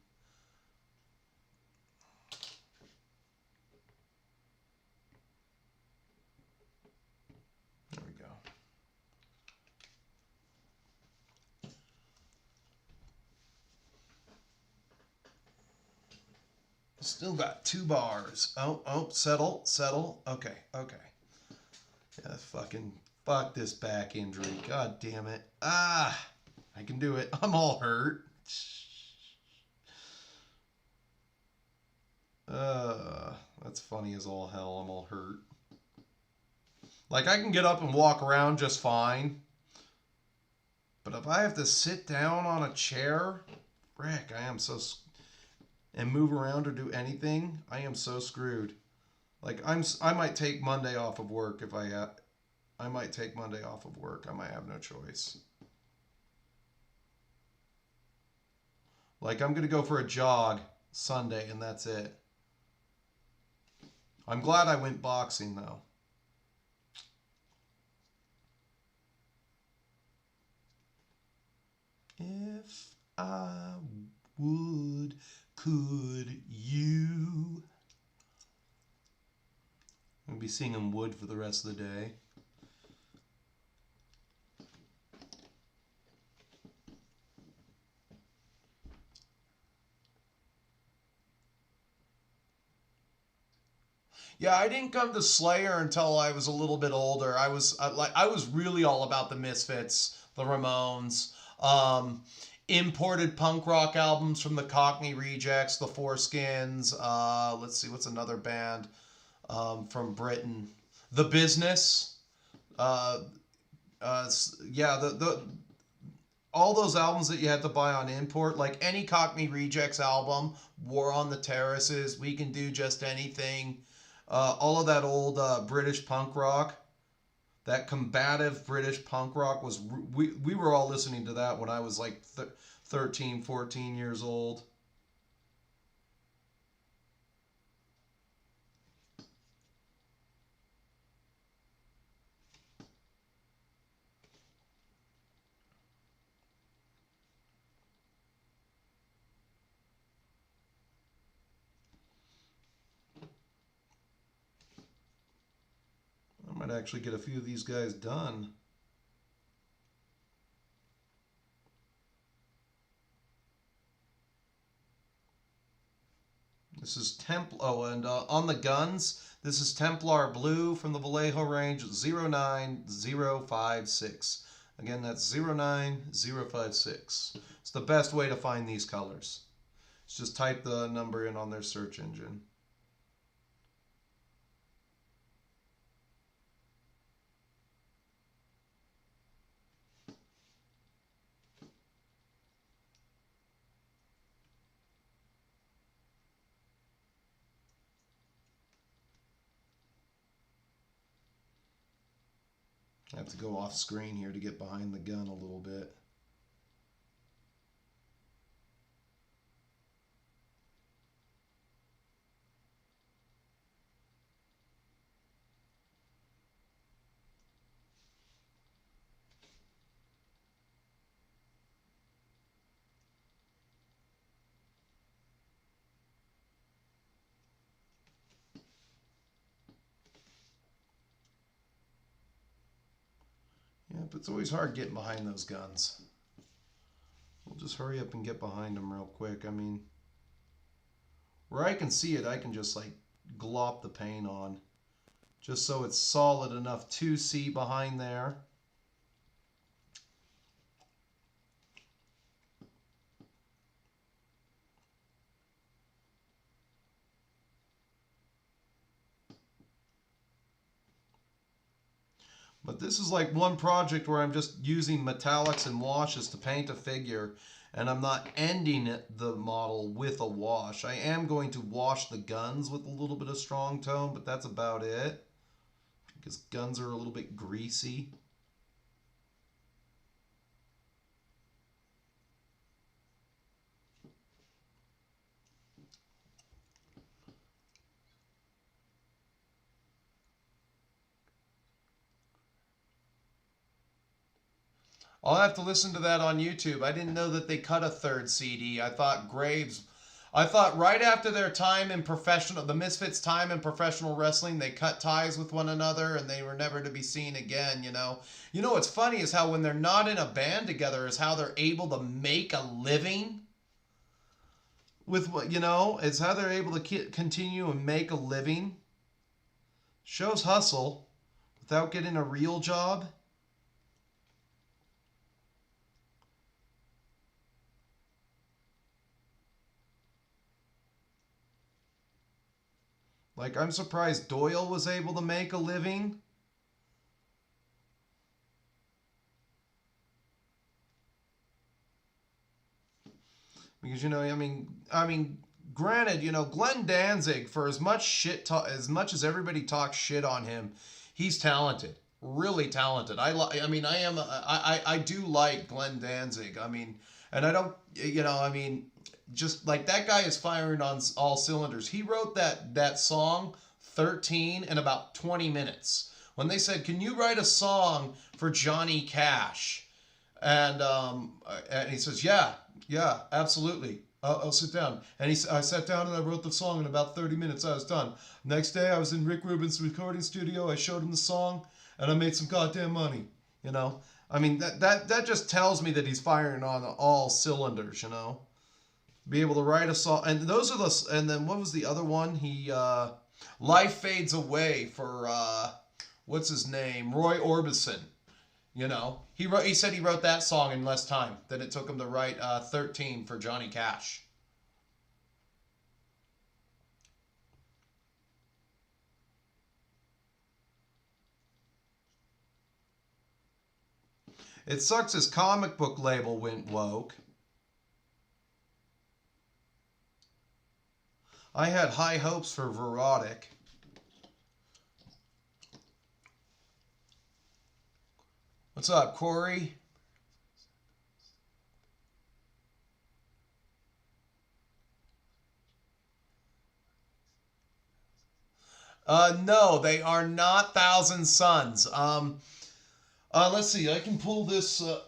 There we go. Still got 2 bars. Oh, settle. Okay. Yeah, fuck this back injury. God damn it. I can do it. I'm all hurt. That's funny as all hell. I'm all hurt. Like, I can get up and walk around just fine. But if I have to sit down on a chair, frick, I am so... and move around or do anything, I am so screwed. Like, I might take Monday off of work if I might take Monday off of work. I might have no choice. Like, I'm going to go for a jog Sunday, and that's it. I'm glad I went boxing, though. If I would, could you? I'm going to be singing Wood for the rest of the day. Yeah, I didn't come to Slayer until I was a little bit older. I was really all about the Misfits, the Ramones, imported punk rock albums from the Cockney Rejects, the Foreskins. Let's see, what's another band from Britain? The Business. Yeah, the all those albums that you had to buy on import, like any Cockney Rejects album, War on the Terraces, We Can Do Just Anything. All of that old British punk rock, that combative British punk rock we were all listening to that when I was like 13, 14 years old. I might actually get a few of these guys done. This is and on the guns, this is Templar Blue from the Vallejo range, 09056. Again, that's 09056. It's the best way to find these colors. Just type the number in on their search engine. I have to go off screen here to get behind the gun a little bit. Yeah, but it's always hard getting behind those guns. We'll just hurry up and get behind them real quick. I mean, where I can see it, I can just like glop the paint on, just so it's solid enough to see behind there. But this is like one project where I'm just using metallics and washes to paint a figure, and I'm not ending the model with a wash. I am going to wash the guns with a little bit of strong tone, but that's about it, because guns are a little bit greasy. I'll have to listen to that on YouTube. I didn't know that they cut a third CD. I thought right after their time in the Misfits' time in professional wrestling, they cut ties with one another and they were never to be seen again, you know. You know what's funny is how when they're not in a band together is how they're able to make a living with what, you know, it's how they're able to continue and make a living. Shows hustle without getting a real job. Like, I'm surprised Doyle was able to make a living. Because, you know, I mean, granted, you know, Glenn Danzig, for as much as everybody talks shit on him, he's talented, really talented. I do like Glenn Danzig. I mean, and I don't, you know, I mean, just like that guy is firing on all cylinders. He wrote that song 13 in about 20 minutes. When they said, "Can you write a song for Johnny Cash?" And he says, "Yeah, absolutely. I'll sit down." And I sat down and I wrote the song in about 30 minutes. I was done. Next day, I was in Rick Rubin's recording studio. I showed him the song, and I made some goddamn money. You know, I mean that just tells me that he's firing on all cylinders. You know, be able to write a song, and those are the. And then what was the other one? He Life Fades Away for what's his name? Roy Orbison. You know, he said he wrote that song in less time than it took him to write 13 for Johnny Cash. It sucks his comic book label went woke. I had high hopes for Verotic. What's up, Corey? No, they are not Thousand Sons. Let's see. I can pull this. All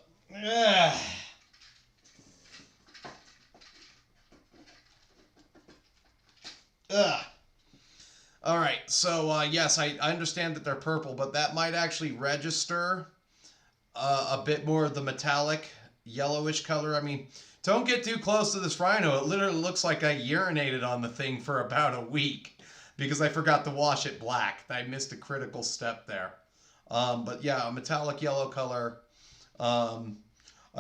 right. So yes, I understand that they're purple, but that might actually register a bit more of the metallic yellowish color. I mean, don't get too close to this rhino. It literally looks like I urinated on the thing for about a week because I forgot to wash it black. I missed a critical step there. But yeah, a metallic yellow color.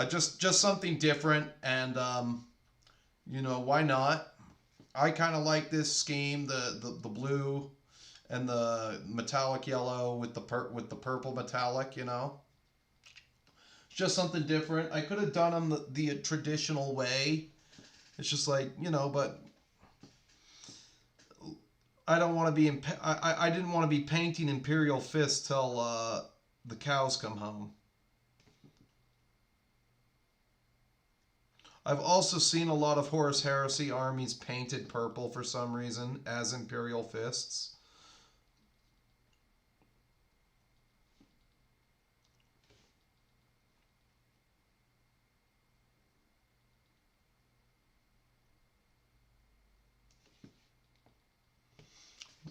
Just something different, and you know, why not? I kind of like this scheme, the blue and the metallic yellow with the purple metallic, you know. Just something different. I could have done them the traditional way. It's just like, you know, but I don't want to be I didn't want to be painting Imperial Fist till the cows come home. I've also seen a lot of Horus Heresy armies painted purple for some reason as Imperial Fists.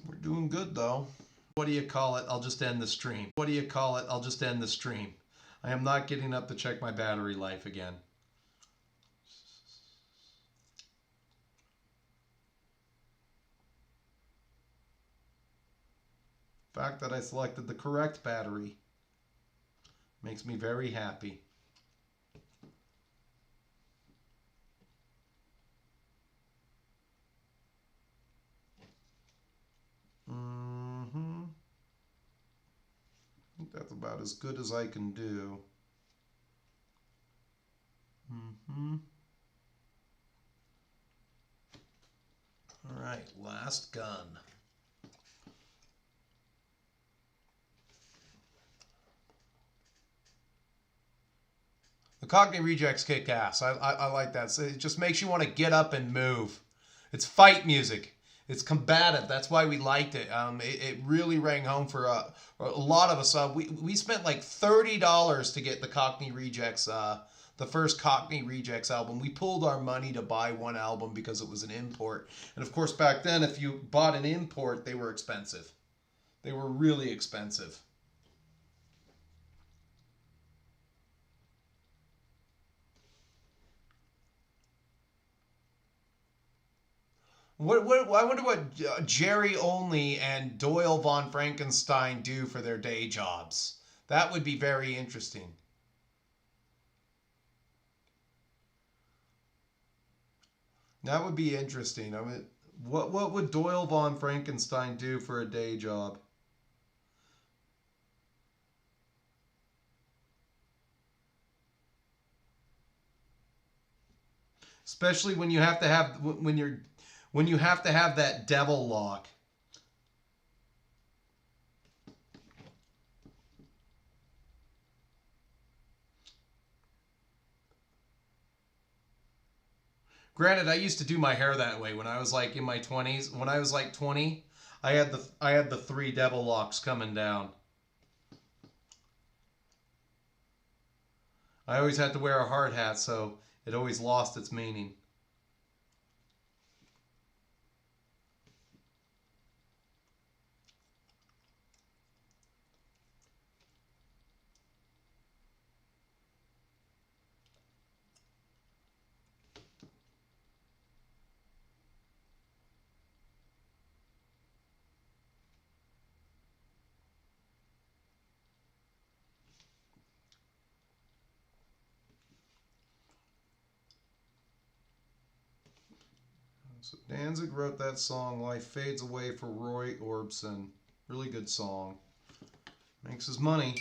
We're doing good though. What do you call it? I'll just end the stream. What do you call it? I'll just end the stream. I am not getting up to check my battery life again. The fact that I selected the correct battery makes me very happy. I think that's about as good as I can do. All right, last gun. The Cockney Rejects kick ass. I like that. So it just makes you want to get up and move. It's fight music. It's combative. That's why we liked it. It really rang home for a lot of us. We spent like $30 to get the Cockney Rejects, the first Cockney Rejects album. We pulled our money to buy one album because it was an import. And of course, back then, if you bought an import, they were expensive. They were really expensive. I wonder what Jerry Only and Doyle von Frankenstein do for their day jobs. That would be very interesting. That would be interesting. I mean, what would Doyle von Frankenstein do for a day job? Especially when you have to have when you have to have that devil lock. Granted, I used to do my hair that way when I was like in my 20s. When I was like 20, I had the 3 devil locks coming down. I always had to wear a hard hat, so it always lost its meaning. So Danzig wrote that song, Life Fades Away, for Roy Orbison. Really good song. Makes his money.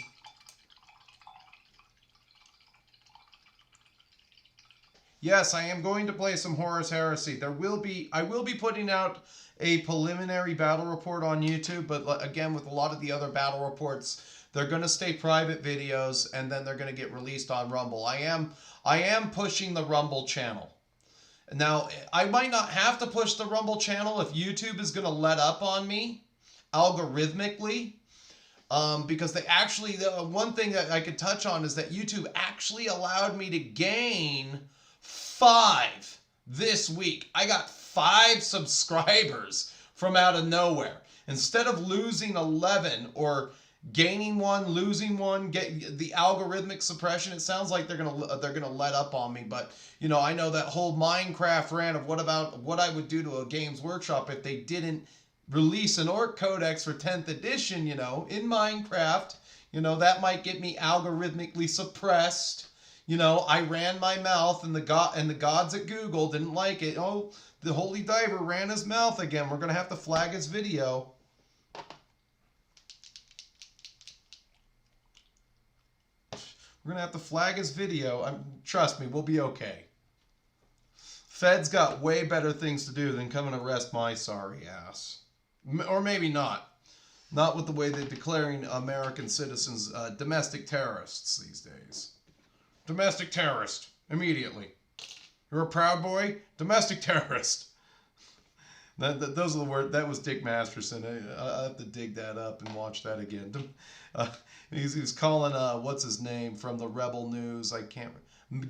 Yes, I am going to play some Horus Heresy. I will be putting out a preliminary battle report on YouTube, but again, with a lot of the other battle reports, they're going to stay private videos, and then they're going to get released on Rumble. I am pushing the Rumble channel. Now, I might not have to push the Rumble channel if YouTube is going to let up on me algorithmically. Because they actually, one thing that I could touch on is that YouTube actually allowed me to gain 5 this week. I got 5 subscribers from out of nowhere. Instead of losing 11 or gaining 1, losing 1, get the algorithmic suppression. It sounds like they're gonna let up on me, but you know, I know that whole Minecraft rant of what I would do to a Games Workshop if they didn't release an Orc Codex for 10th edition, you know, in Minecraft. You know, that might get me algorithmically suppressed. You know, I ran my mouth, and the gods at Google didn't like it. Oh, the Holy Diver ran his mouth again. We're gonna have to flag his video. We're going to have to flag his video. Trust me, we'll be okay. Fed's got way better things to do than come and arrest my sorry ass. Or maybe not. Not with the way they're declaring American citizens domestic terrorists these days. Domestic terrorist. Immediately. You're a Proud Boy? Domestic terrorist. Those are the words. That was Dick Masterson. I have to dig that up and watch that again. He's calling what's his name from the Rebel News? I can't.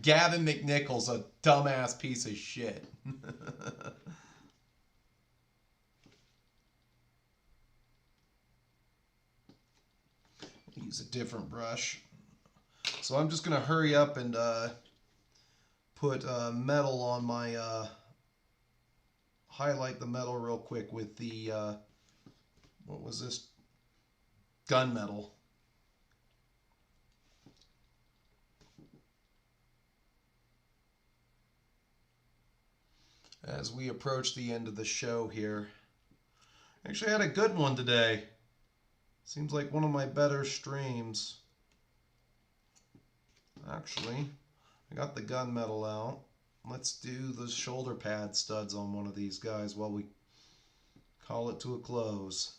Gavin McNichol's a dumbass piece of shit. Use a different brush. So I'm just gonna hurry up and put metal on my. Highlight the metal real quick with the what was this? Gunmetal. As we approach the end of the show here. Actually, I had a good one today. Seems like one of my better streams. Actually, I got the gunmetal out. Let's do the shoulder pad studs on one of these guys while we call it to a close.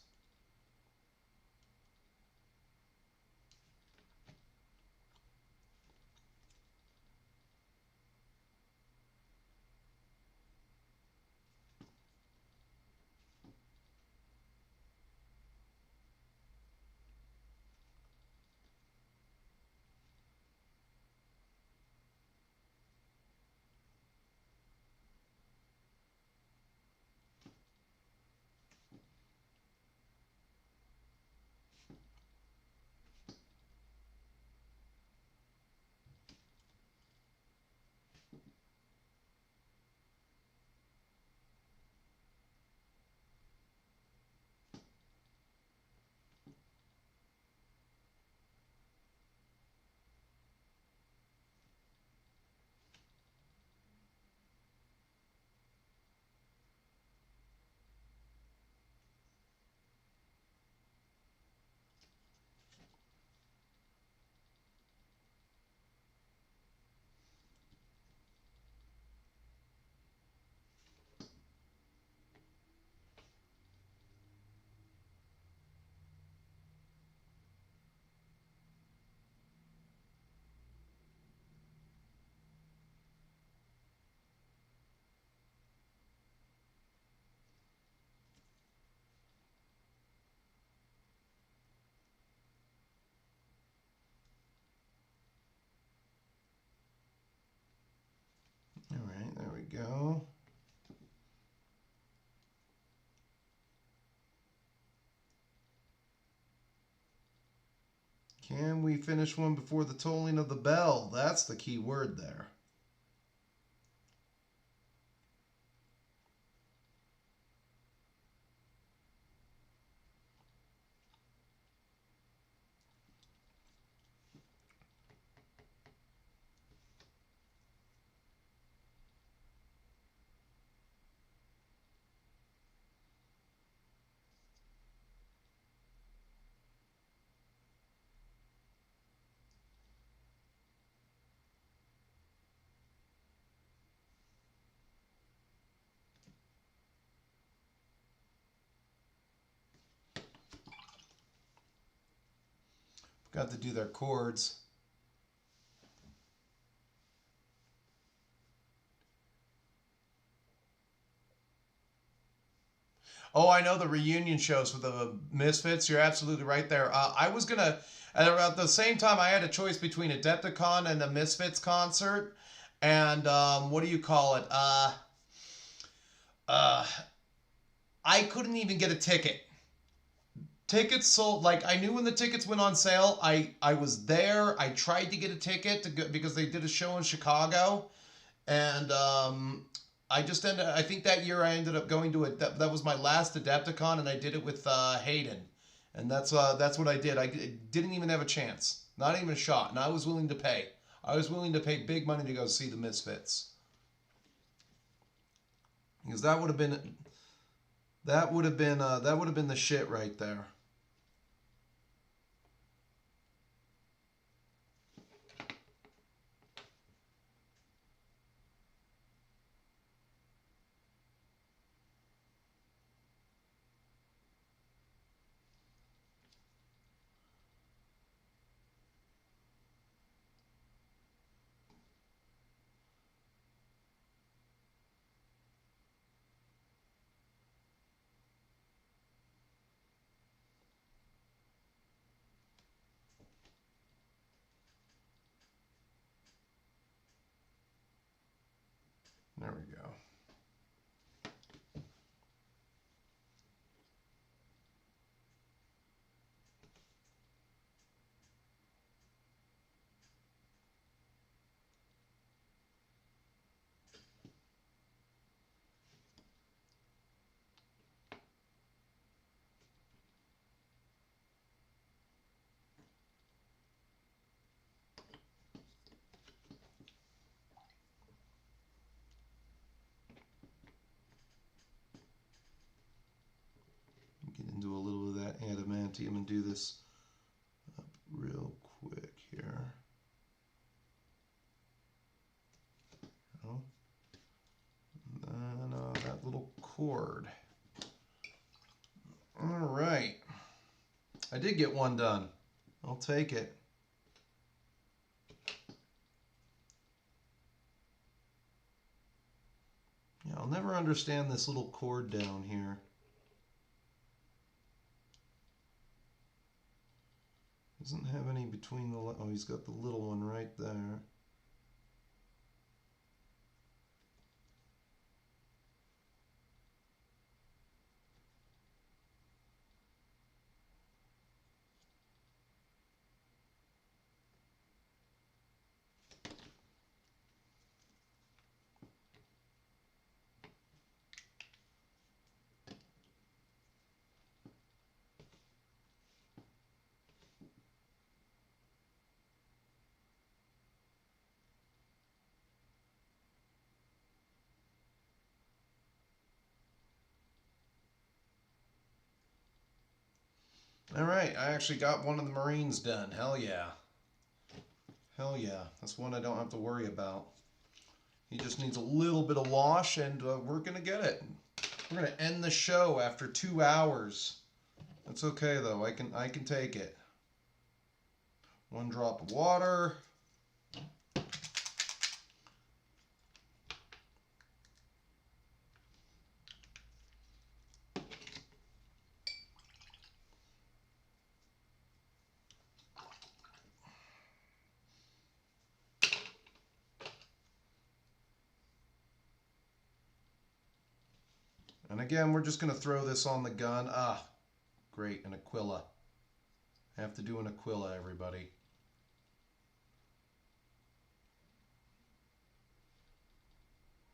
Can we finish one before the tolling of the bell? That's the key word there. Got to do their chords. Oh, I know the reunion shows for the Misfits. You're absolutely right there. I was gonna, at about the same time, I had a choice between Adepticon and a Misfits concert, and what do you call it? Uh, I couldn't even get a ticket. Tickets sold, like I knew when the tickets went on sale. I was there. I tried to get a ticket to go, because they did a show in Chicago, and I just ended. I think that year I ended up going to it. That was my last Adepticon, and I did it with Hayden, and that's what I did. I didn't even have a chance, not even a shot, and I was willing to pay. I was willing to pay big money to go see the Misfits, because that would have been the shit right there. There we go. Get into a little bit of that adamantium and do this up real quick here. Oh. And then that little cord. All right. I did get one done. I'll take it. Yeah, I'll never understand this little cord down here. Doesn't have any between the... Oh, he's got the little one right there. All right, I actually got one of the Marines done. Hell yeah. Hell yeah. That's one I don't have to worry about. He just needs a little bit of wash, and we're going to get it. We're going to end the show after 2 hours. That's okay, though. I can take it. 1 drop of water. And again, we're just going to throw this on the gun. Ah, great, an Aquila. Have to do an Aquila, everybody.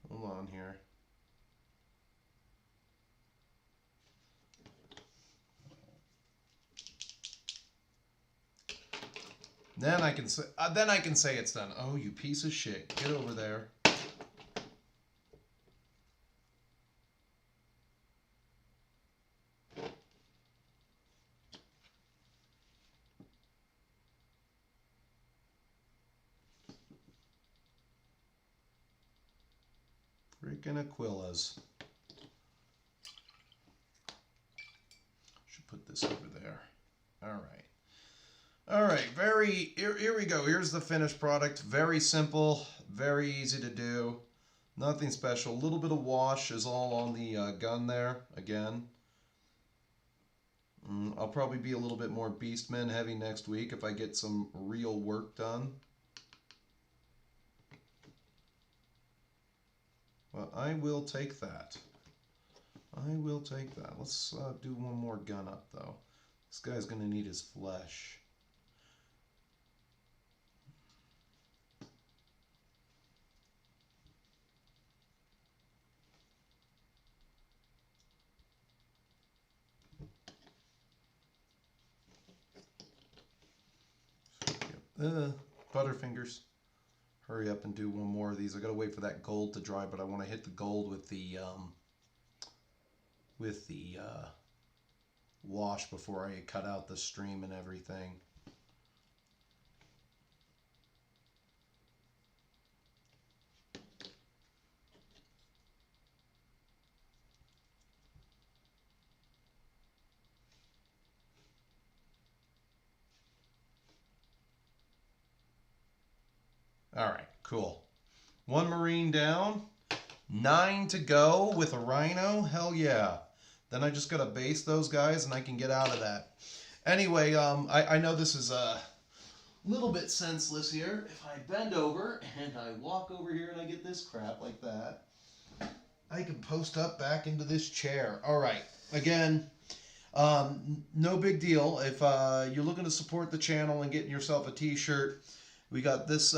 Hold on here. Then I can say it's done. Oh, you piece of shit! Get over there. Freaking Aquilas. Should put this over there. All right. All right, here we go. Here's the finished product. Very simple, very easy to do. Nothing special. A little bit of wash is all on the gun there, again. I'll probably be a little bit more Beastman heavy next week if I get some real work done. But I will take that. I will take that. Let's do one more gun up, though. This guy's going to need his flesh. Butterfingers. Hurry up and do one more of these. I gotta wait for that gold to dry, but I want to hit the gold with the wash before I cut out the stream and everything. All right, cool. One Marine down, 9 to go with a Rhino. Hell yeah. Then I just gotta base those guys and I can get out of that. Anyway, I know this is a little bit senseless here. If I bend over and I walk over here and I get this crap like that, I can post up back into this chair. All right, again, no big deal. If you're looking to support the channel and getting yourself a t-shirt, we got this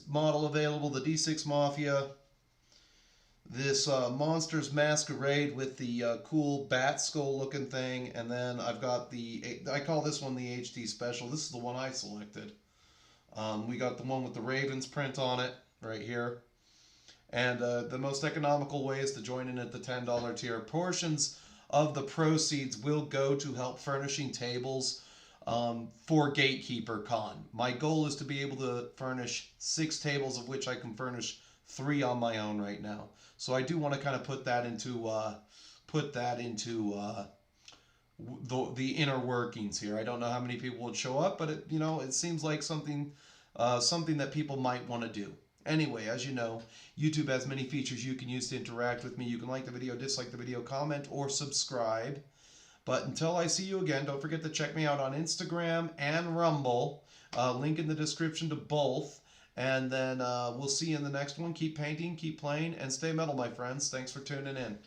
model available, the D6 Mafia. This Monsters Masquerade with the cool bat skull looking thing, and then I've got I call this one the HT Special. This is the one I selected. We got the one with the Ravens print on it right here. And the most economical way is to join in at the $10 tier. Portions of the proceeds will go to help furnishing tables for Gatekeeper Con. My goal is to be able to furnish 6 tables, of which I can furnish 3 on my own right now. So I do want to kind of put that into the inner workings here. I don't know how many people would show up, but it seems like something that people might want to do. Anyway, as you know, YouTube has many features you can use to interact with me. You can like the video, dislike the video, comment, or subscribe. But until I see you again, don't forget to check me out on Instagram and Rumble. Link in the description to both. And then we'll see you in the next one. Keep painting, keep playing, and stay metal, my friends. Thanks for tuning in.